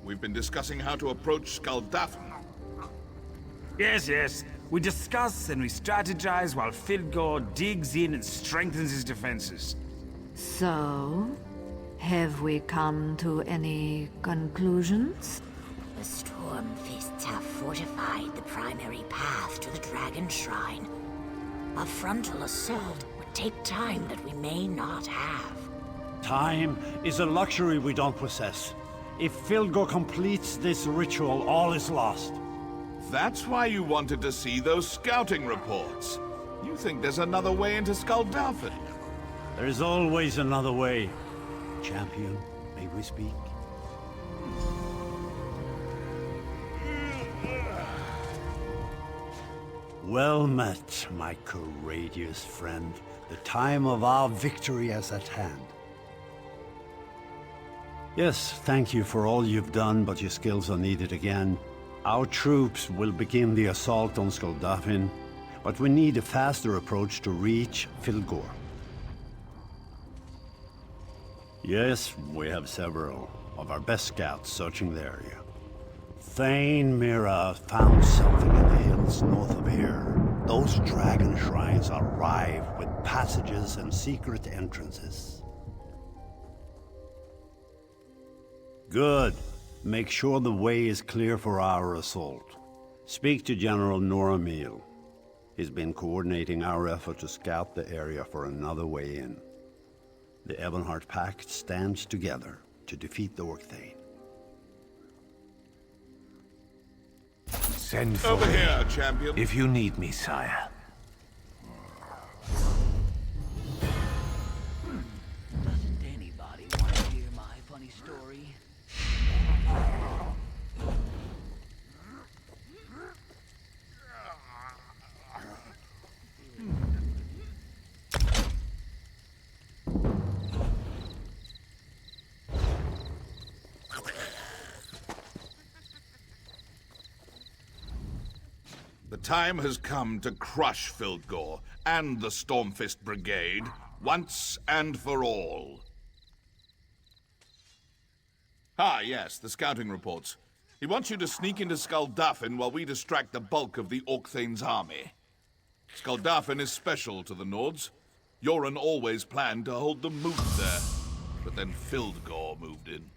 We've been discussing how to approach Skuldafn. Yes. We discuss and we strategize while Fildgor digs in and strengthens his defenses. So, have we come to any conclusions? The Stormfists have fortified the primary path to the Dragon Shrine. A frontal assault would take time that we may not have. Time is a luxury we don't possess. If Fildgor completes this ritual, all is lost. That's why you wanted to see those scouting reports. You think there's another way into Skuldafn? There is always another way. Champion, may we speak? Well met, my courageous friend. The time of our victory is at hand. Yes, thank you for all you've done, but your skills are needed again. Our troops will begin the assault on Skuldafn, but we need a faster approach to reach Fildgor. Yes, we have several of our best scouts searching the area. Thane Mira found something in the hills north of here. Those dragon shrines are rife with passages and secret entrances. Good. Make sure the way is clear for our assault. Speak to General Noramil. He's been coordinating our effort to scout the area for another way in. The Ebonheart Pact stands together to defeat the Orcthane. Send for Over me here, champion. if you need me, sire. Doesn't anybody want to hear my funny story? The time has come to crush Fildgor and the Stormfist Brigade once and for all. Ah, yes, the scouting reports. He wants you to sneak into Skuldafn while we distract the bulk of the Orcthane's army. Skuldafn is special to the Nords. Jorunn always planned to hold the moot there, but then Fildgor moved in.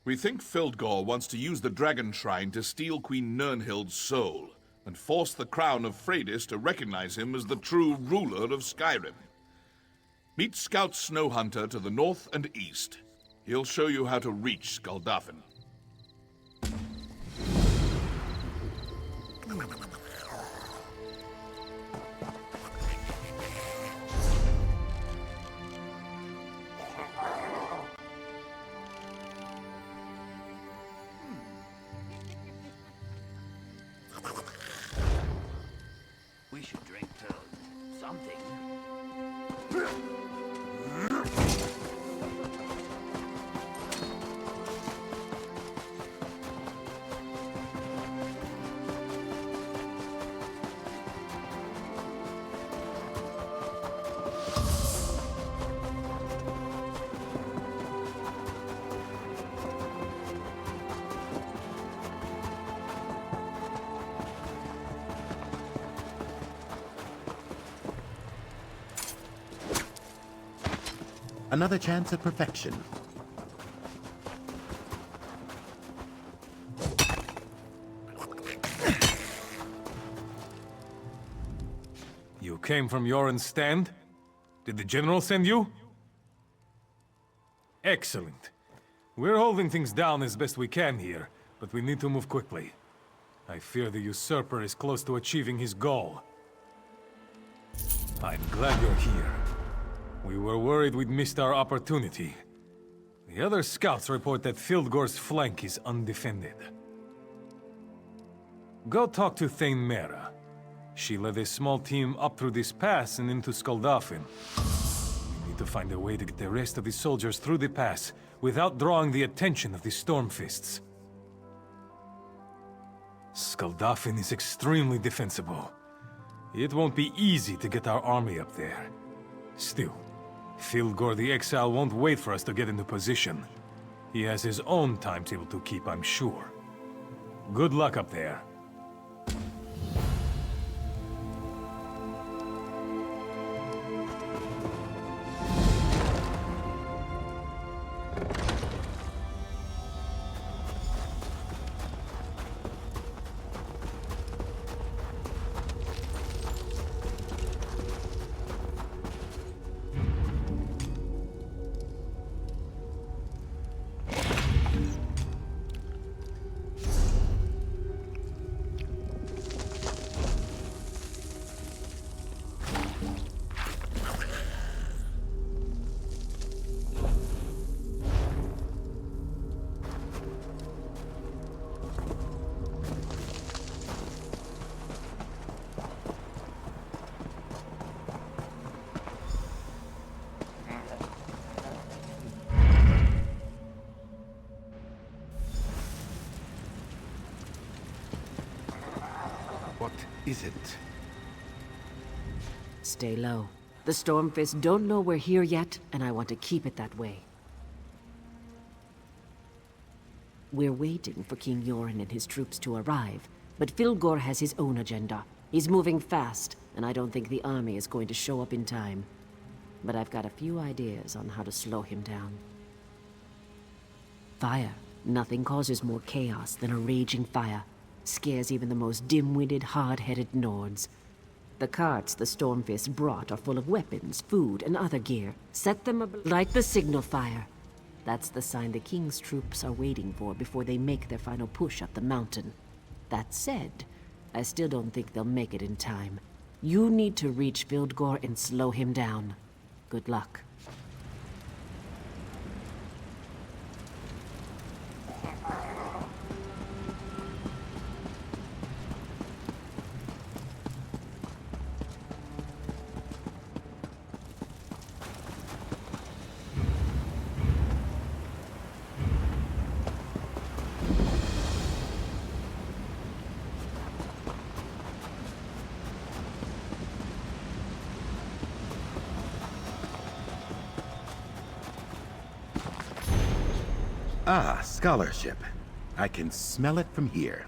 We think Fildgor wants to use the Dragon Shrine to steal Queen Nernhild's soul, and force the crown of Freydis to recognize him as the true ruler of Skyrim. Meet Scout Snowhunter to the north and east. He'll show you how to reach Skuldafn. something. Another chance at perfection. You came from Jorunn's stand? Did the general send you? Excellent. We're holding things down as best we can here, but we need to move quickly. I fear the usurper is close to achieving his goal. I'm glad you're here. We were worried we'd missed our opportunity. The other scouts report that Fildgor's flank is undefended. Go talk to Thane Mera. She led a small team up through this pass and into Skuldafn. We need to find a way to get the rest of the soldiers through the pass without drawing the attention of the Stormfists. Skuldafn is extremely defensible. It won't be easy to get our army up there. Still, Fildgor the Exile won't wait for us to get into position. He has his own timetable to keep, I'm sure. Good luck up there. What is it? Stay low. The Stormfist don't know we're here yet, and I want to keep it that way. We're waiting for King Jorunn and his troops to arrive, but Fildgor has his own agenda. He's moving fast, and I don't think the army is going to show up in time. But I've got a few ideas on how to slow him down. Fire. Nothing causes more chaos than a raging fire. Scares even the most dim-witted, hard-headed Nords. The carts the Stormfists brought are full of weapons, food, and other gear. Set them light the signal fire. That's the sign the King's troops are waiting for before they make their final push up the mountain. That said, I still don't think they'll make it in time. You need to reach Fildgor and slow him down. Good luck. Ah, scholarship. I can smell it from here.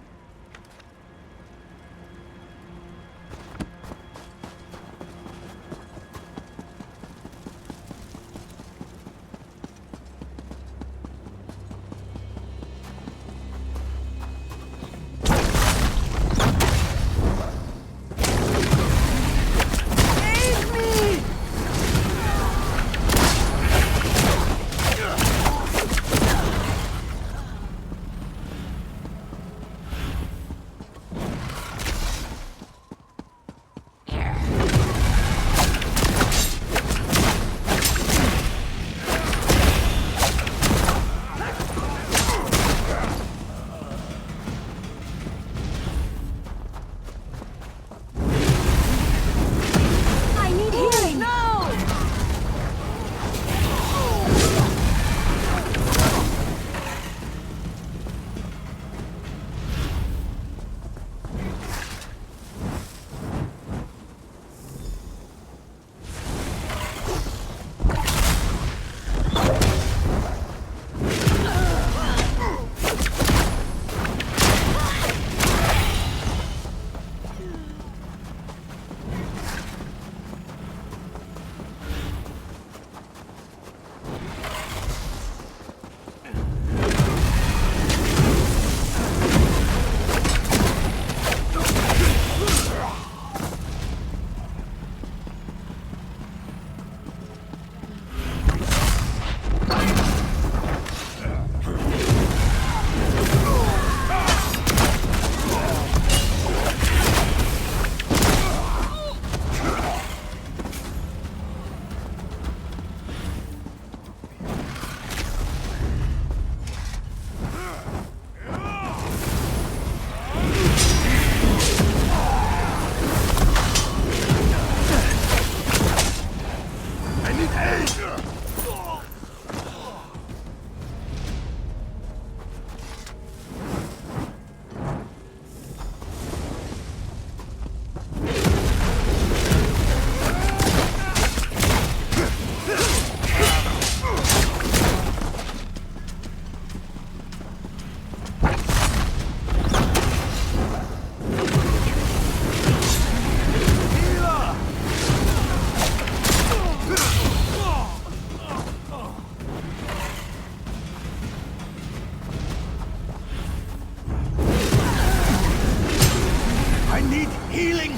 need healing!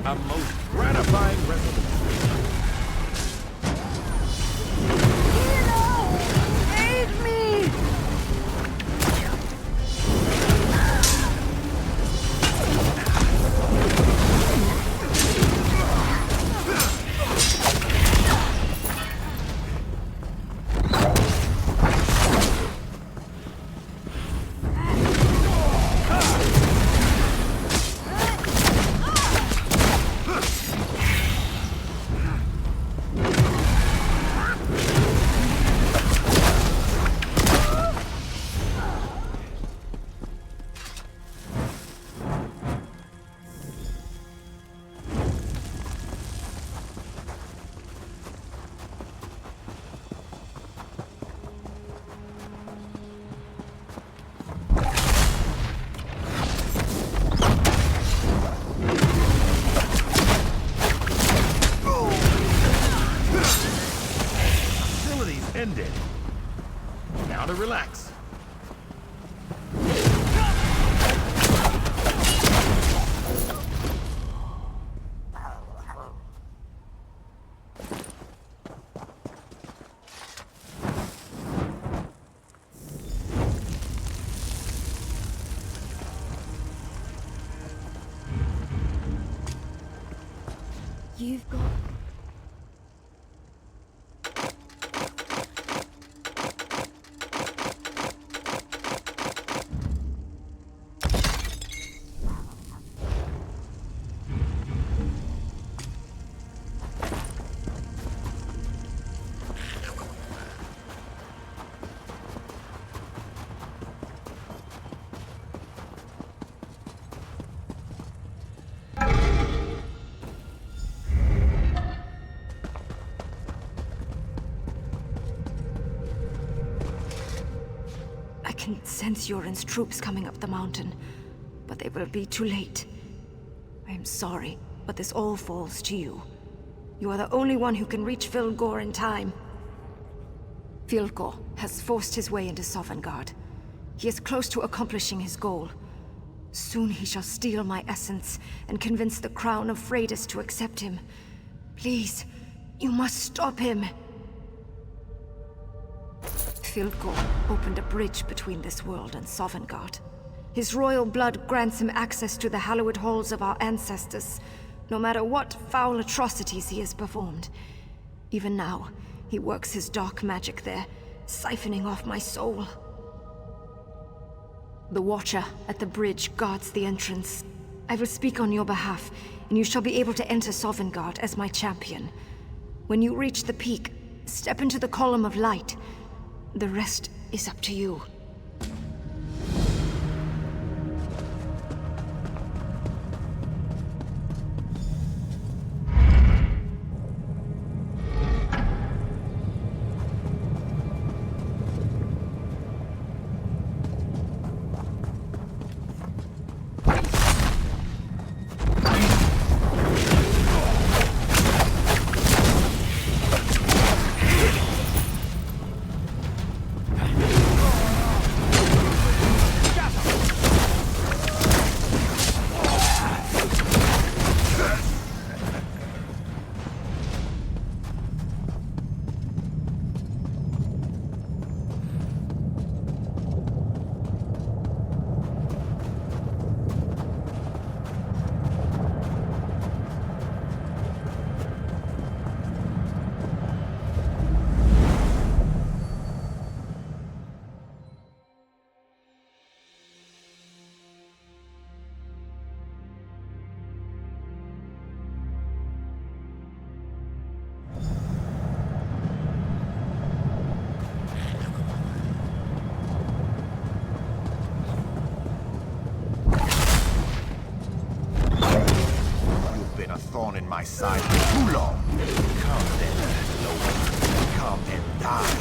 A most gratifying resolution. Aid me! Ended. Now to relax. You've got... I can sense Jorunn's troops coming up the mountain, but they will be too late. I am sorry, but this all falls to you. You are the only one who can reach Fildgor in time. Fildgor has forced his way into Sovngarde. He is close to accomplishing his goal. Soon he shall steal my essence and convince the crown of Freydis to accept him. Please, you must stop him. Fildgor opened a bridge between this world and Sovngarde. His royal blood grants him access to the hallowed halls of our ancestors, no matter what foul atrocities he has performed. Even now, he works his dark magic there, siphoning off my soul. The Watcher at the bridge guards the entrance. I will speak on your behalf, and you shall be able to enter Sovngarde as my champion. When you reach the peak, step into the column of light. The rest is up to you. thorn in my side for too long. Come then, Lower. Come and die.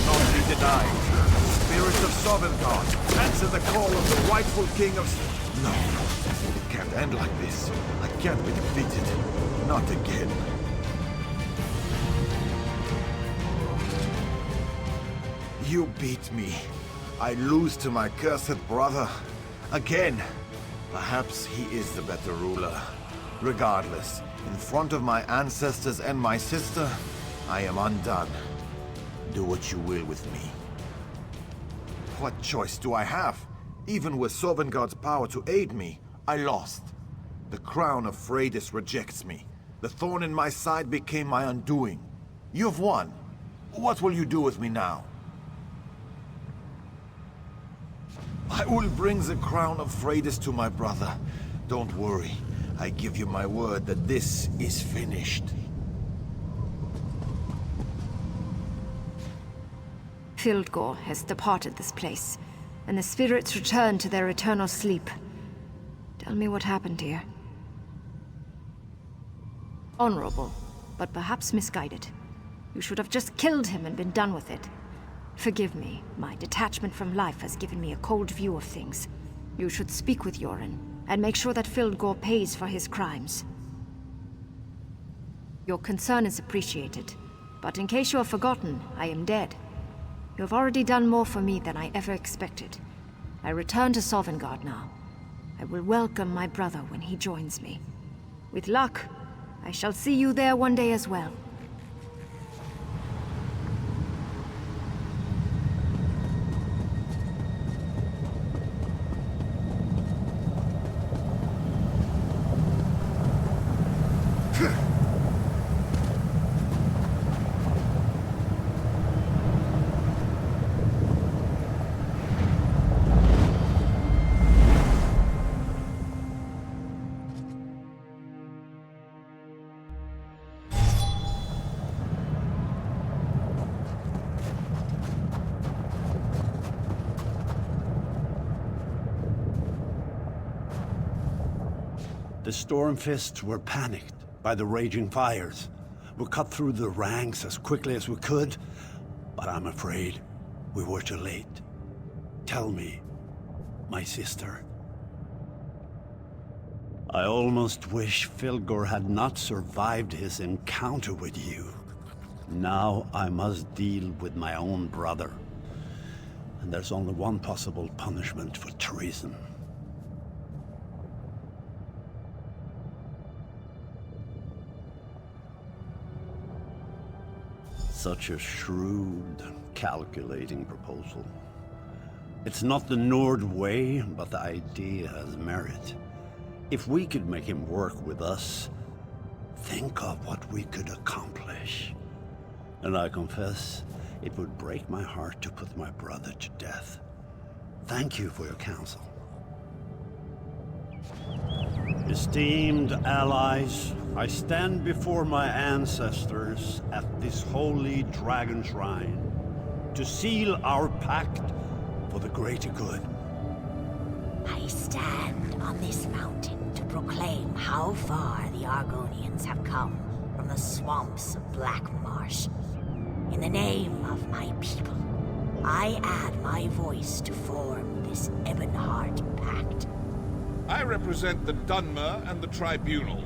Not be denied. Spirit of Sovngarde, answer the call of the rightful king of... No, it can't end like this. I can't be defeated. Not again. You beat me. I lose to my cursed brother. Again. Perhaps he is the better ruler. Regardless, in front of my ancestors and my sister, I am undone. Do what you will with me. What choice do I have? Even with Sovngarde's power to aid me, I lost. The crown of Freydis rejects me. The thorn in my side became my undoing. You've won. What will you do with me now? I will bring the crown of Freydis to my brother. Don't worry. I give you my word that this is finished. Fildgor has departed this place, and the spirits return to their eternal sleep. Tell me what happened here. Honorable, but perhaps misguided. You should have just killed him and been done with it. Forgive me. My detachment from life has given me a cold view of things. You should speak with Jorunn, and make sure that Fildgor pays for his crimes. Your concern is appreciated, but in case you have forgotten, I am dead. You have already done more for me than I ever expected. I return to Sovngarde now. I will welcome my brother when he joins me. With luck, I shall see you there one day as well. The Stormfists were panicked by the raging fires. We cut through the ranks as quickly as we could, but I'm afraid we were too late. Tell me, my sister. I almost wish Fildgor had not survived his encounter with you. Now I must deal with my own brother. And there's only one possible punishment for treason. Such a shrewd, calculating proposal. It's not the Nord way, but the idea has merit. If we could make him work with us, think of what we could accomplish. And I confess, it would break my heart to put my brother to death. Thank you for your counsel. Esteemed allies, I stand before my ancestors at this holy dragon shrine to seal our pact for the greater good. I stand on this mountain to proclaim how far the Argonians have come from the swamps of Black Marsh. In the name of my people, I add my voice to form this Ebonheart Pact. I represent the Dunmer and the Tribunal.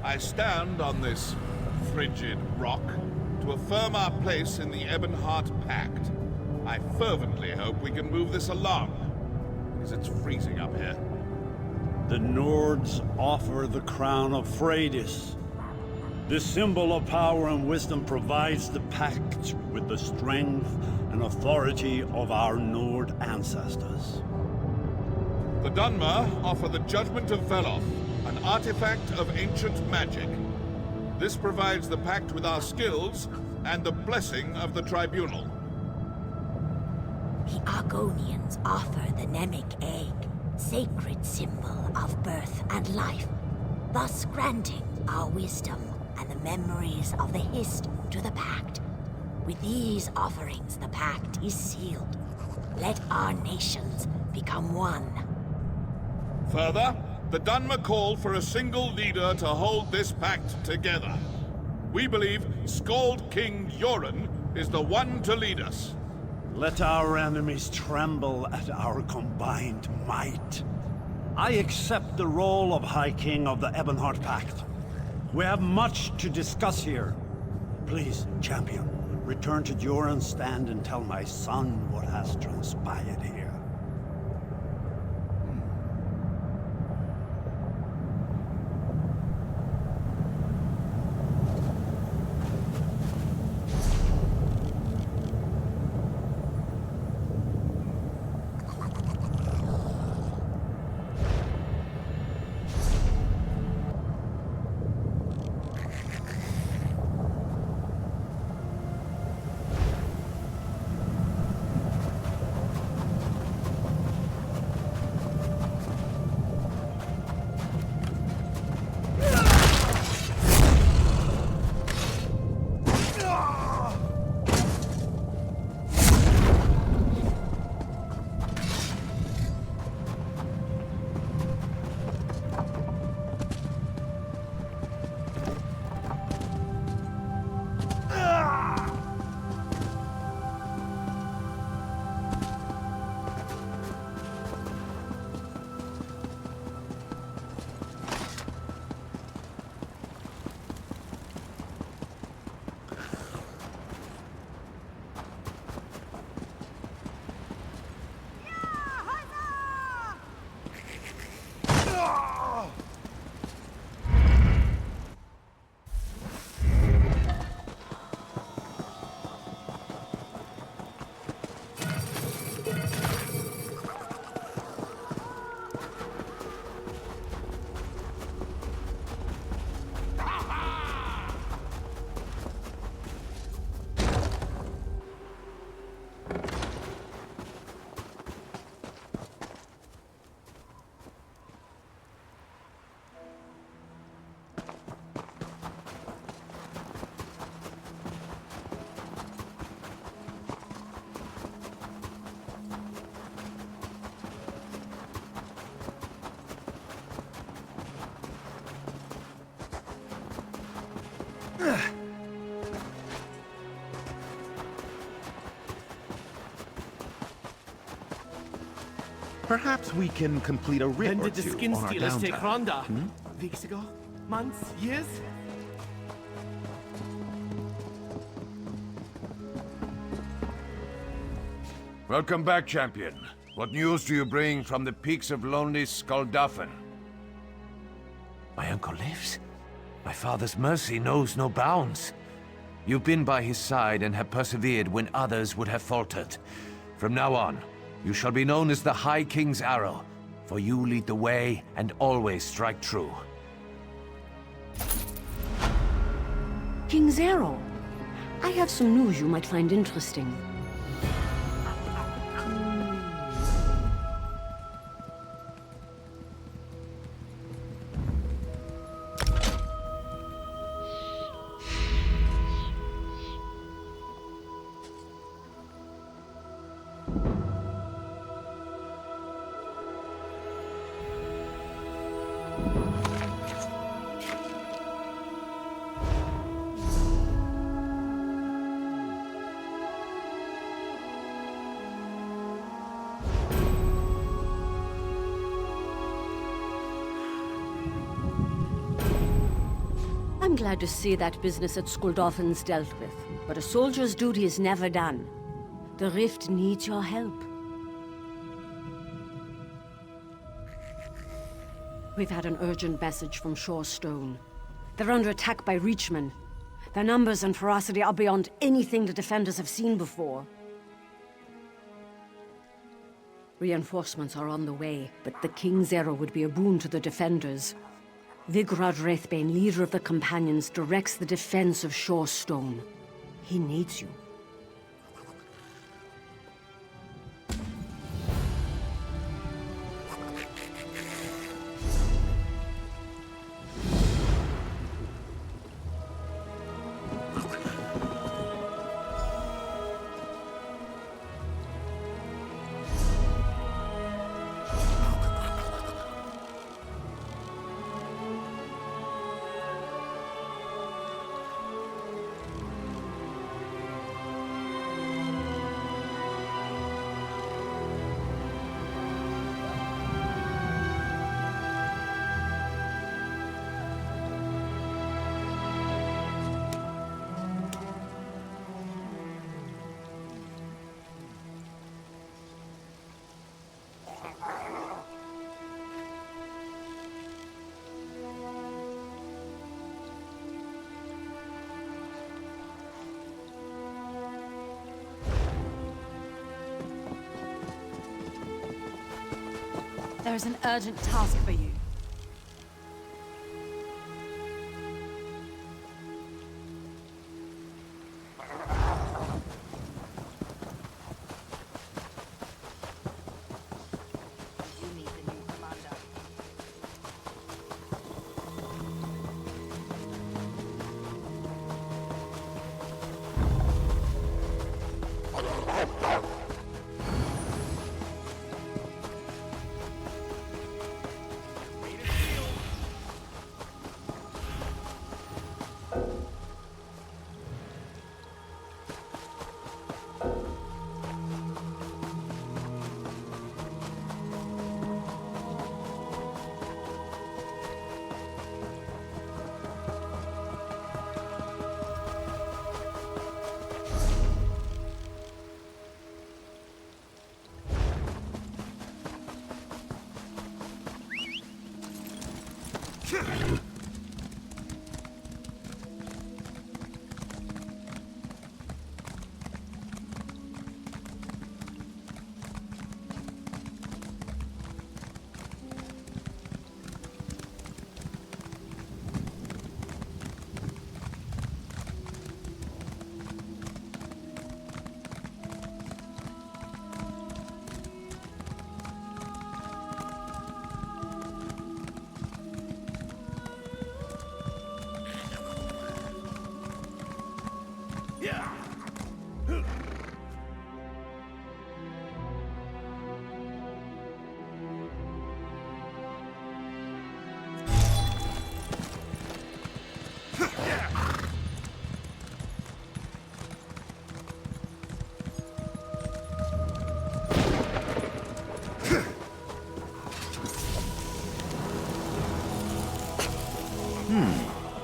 I stand on this frigid rock to affirm our place in the Ebonheart Pact. I fervently hope we can move this along, because it's freezing up here. The Nords offer the crown of Freydis. This symbol of power and wisdom provides the pact with the strength and authority of our Nord ancestors. The Dunmer offer the Judgment of Veloth, an artifact of ancient magic. This provides the pact with our skills and the blessing of the Tribunal. The Argonians offer the Nemic Egg, sacred symbol of birth and life, thus granting our wisdom and the memories of the Hist to the pact. With these offerings, the pact is sealed. Let our nations become one. Further, the Dunmer call for a single leader to hold this pact together. We believe Skald King Jorunn is the one to lead us. Let our enemies tremble at our combined might. I accept the role of High King of the Ebonheart Pact. We have much to discuss here. Please, champion, return to Jorunn's stand and tell my son what has transpired here. Perhaps we can complete a rip When or did the two skin on our stealers take downtime. Ronda? Weeks ago? Months? Years? Welcome back, champion. What news do you bring from the peaks of lonely Skuldafn? My uncle lives. My father's mercy knows no bounds. You've been by his side and have persevered when others would have faltered. From now on, you shall be known as the High King's Arrow, for you lead the way and always strike true. King's Arrow. I have some news you might find interesting. I'm glad to see that business at Skuldafn's dealt with, but a soldier's duty is never done. The Rift needs your help. We've had an urgent message from Shorestone. They're under attack by Reachmen. Their numbers and ferocity are beyond anything the defenders have seen before. Reinforcements are on the way, but the King's Arrow would be a boon to the defenders. Vigrad Wraithbane, leader of the Companions, directs the defense of Shorestone. He needs you. There is an urgent task for you.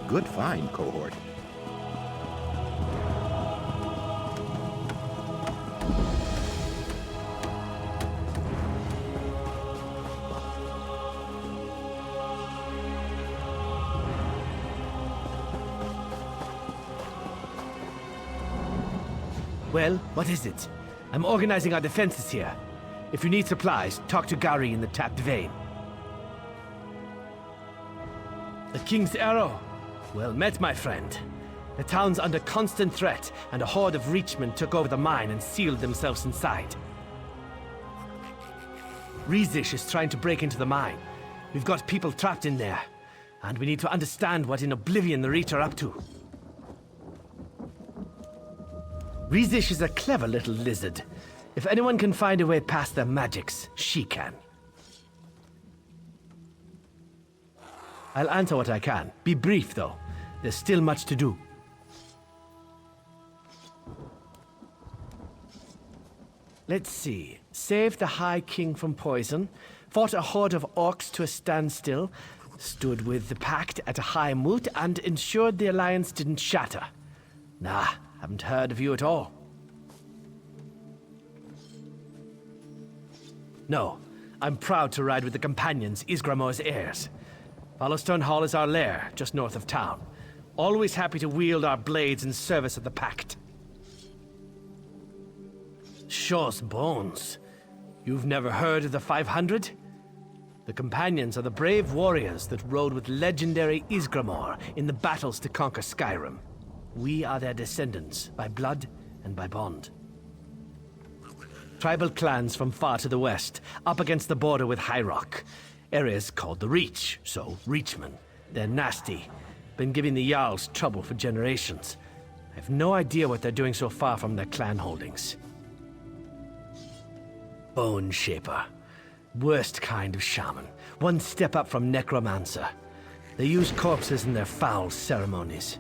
Good find, cohort. Well, what is it? I'm organizing our defenses here. If you need supplies, talk to Gary in the Tapped Vein. The King's Arrow? Well met, my friend. The town's under constant threat, and a horde of Reachmen took over the mine and sealed themselves inside. Riesish is trying to break into the mine. We've got people trapped in there, and we need to understand what in oblivion the Reach are up to. Riesish is a clever little lizard. If anyone can find a way past their magics, she can. I'll answer what I can. Be brief, though. There's still much to do. Let's see. Saved the High King from poison, fought a horde of orcs to a standstill, stood with the Pact at a high moot, and ensured the alliance didn't shatter. Nah, haven't heard of you at all. No, I'm proud to ride with the companions, Ysgramor's heirs. Followstone Hall is our lair, just north of town. Always happy to wield our blades in service of the Pact. Shaw's bones. You've never heard of the 500? The companions are the brave warriors that rode with legendary Ysgramor in the battles to conquer Skyrim. We are their descendants, by blood and by bond. Tribal clans from far to the west, up against the border with High Rock. Areas called the Reach, so Reachmen. They're nasty. Been giving the Jarls trouble for generations. I have no idea what they're doing so far from their clan holdings. Bone Shaper. Worst kind of shaman. One step up from necromancer. They use corpses in their foul ceremonies.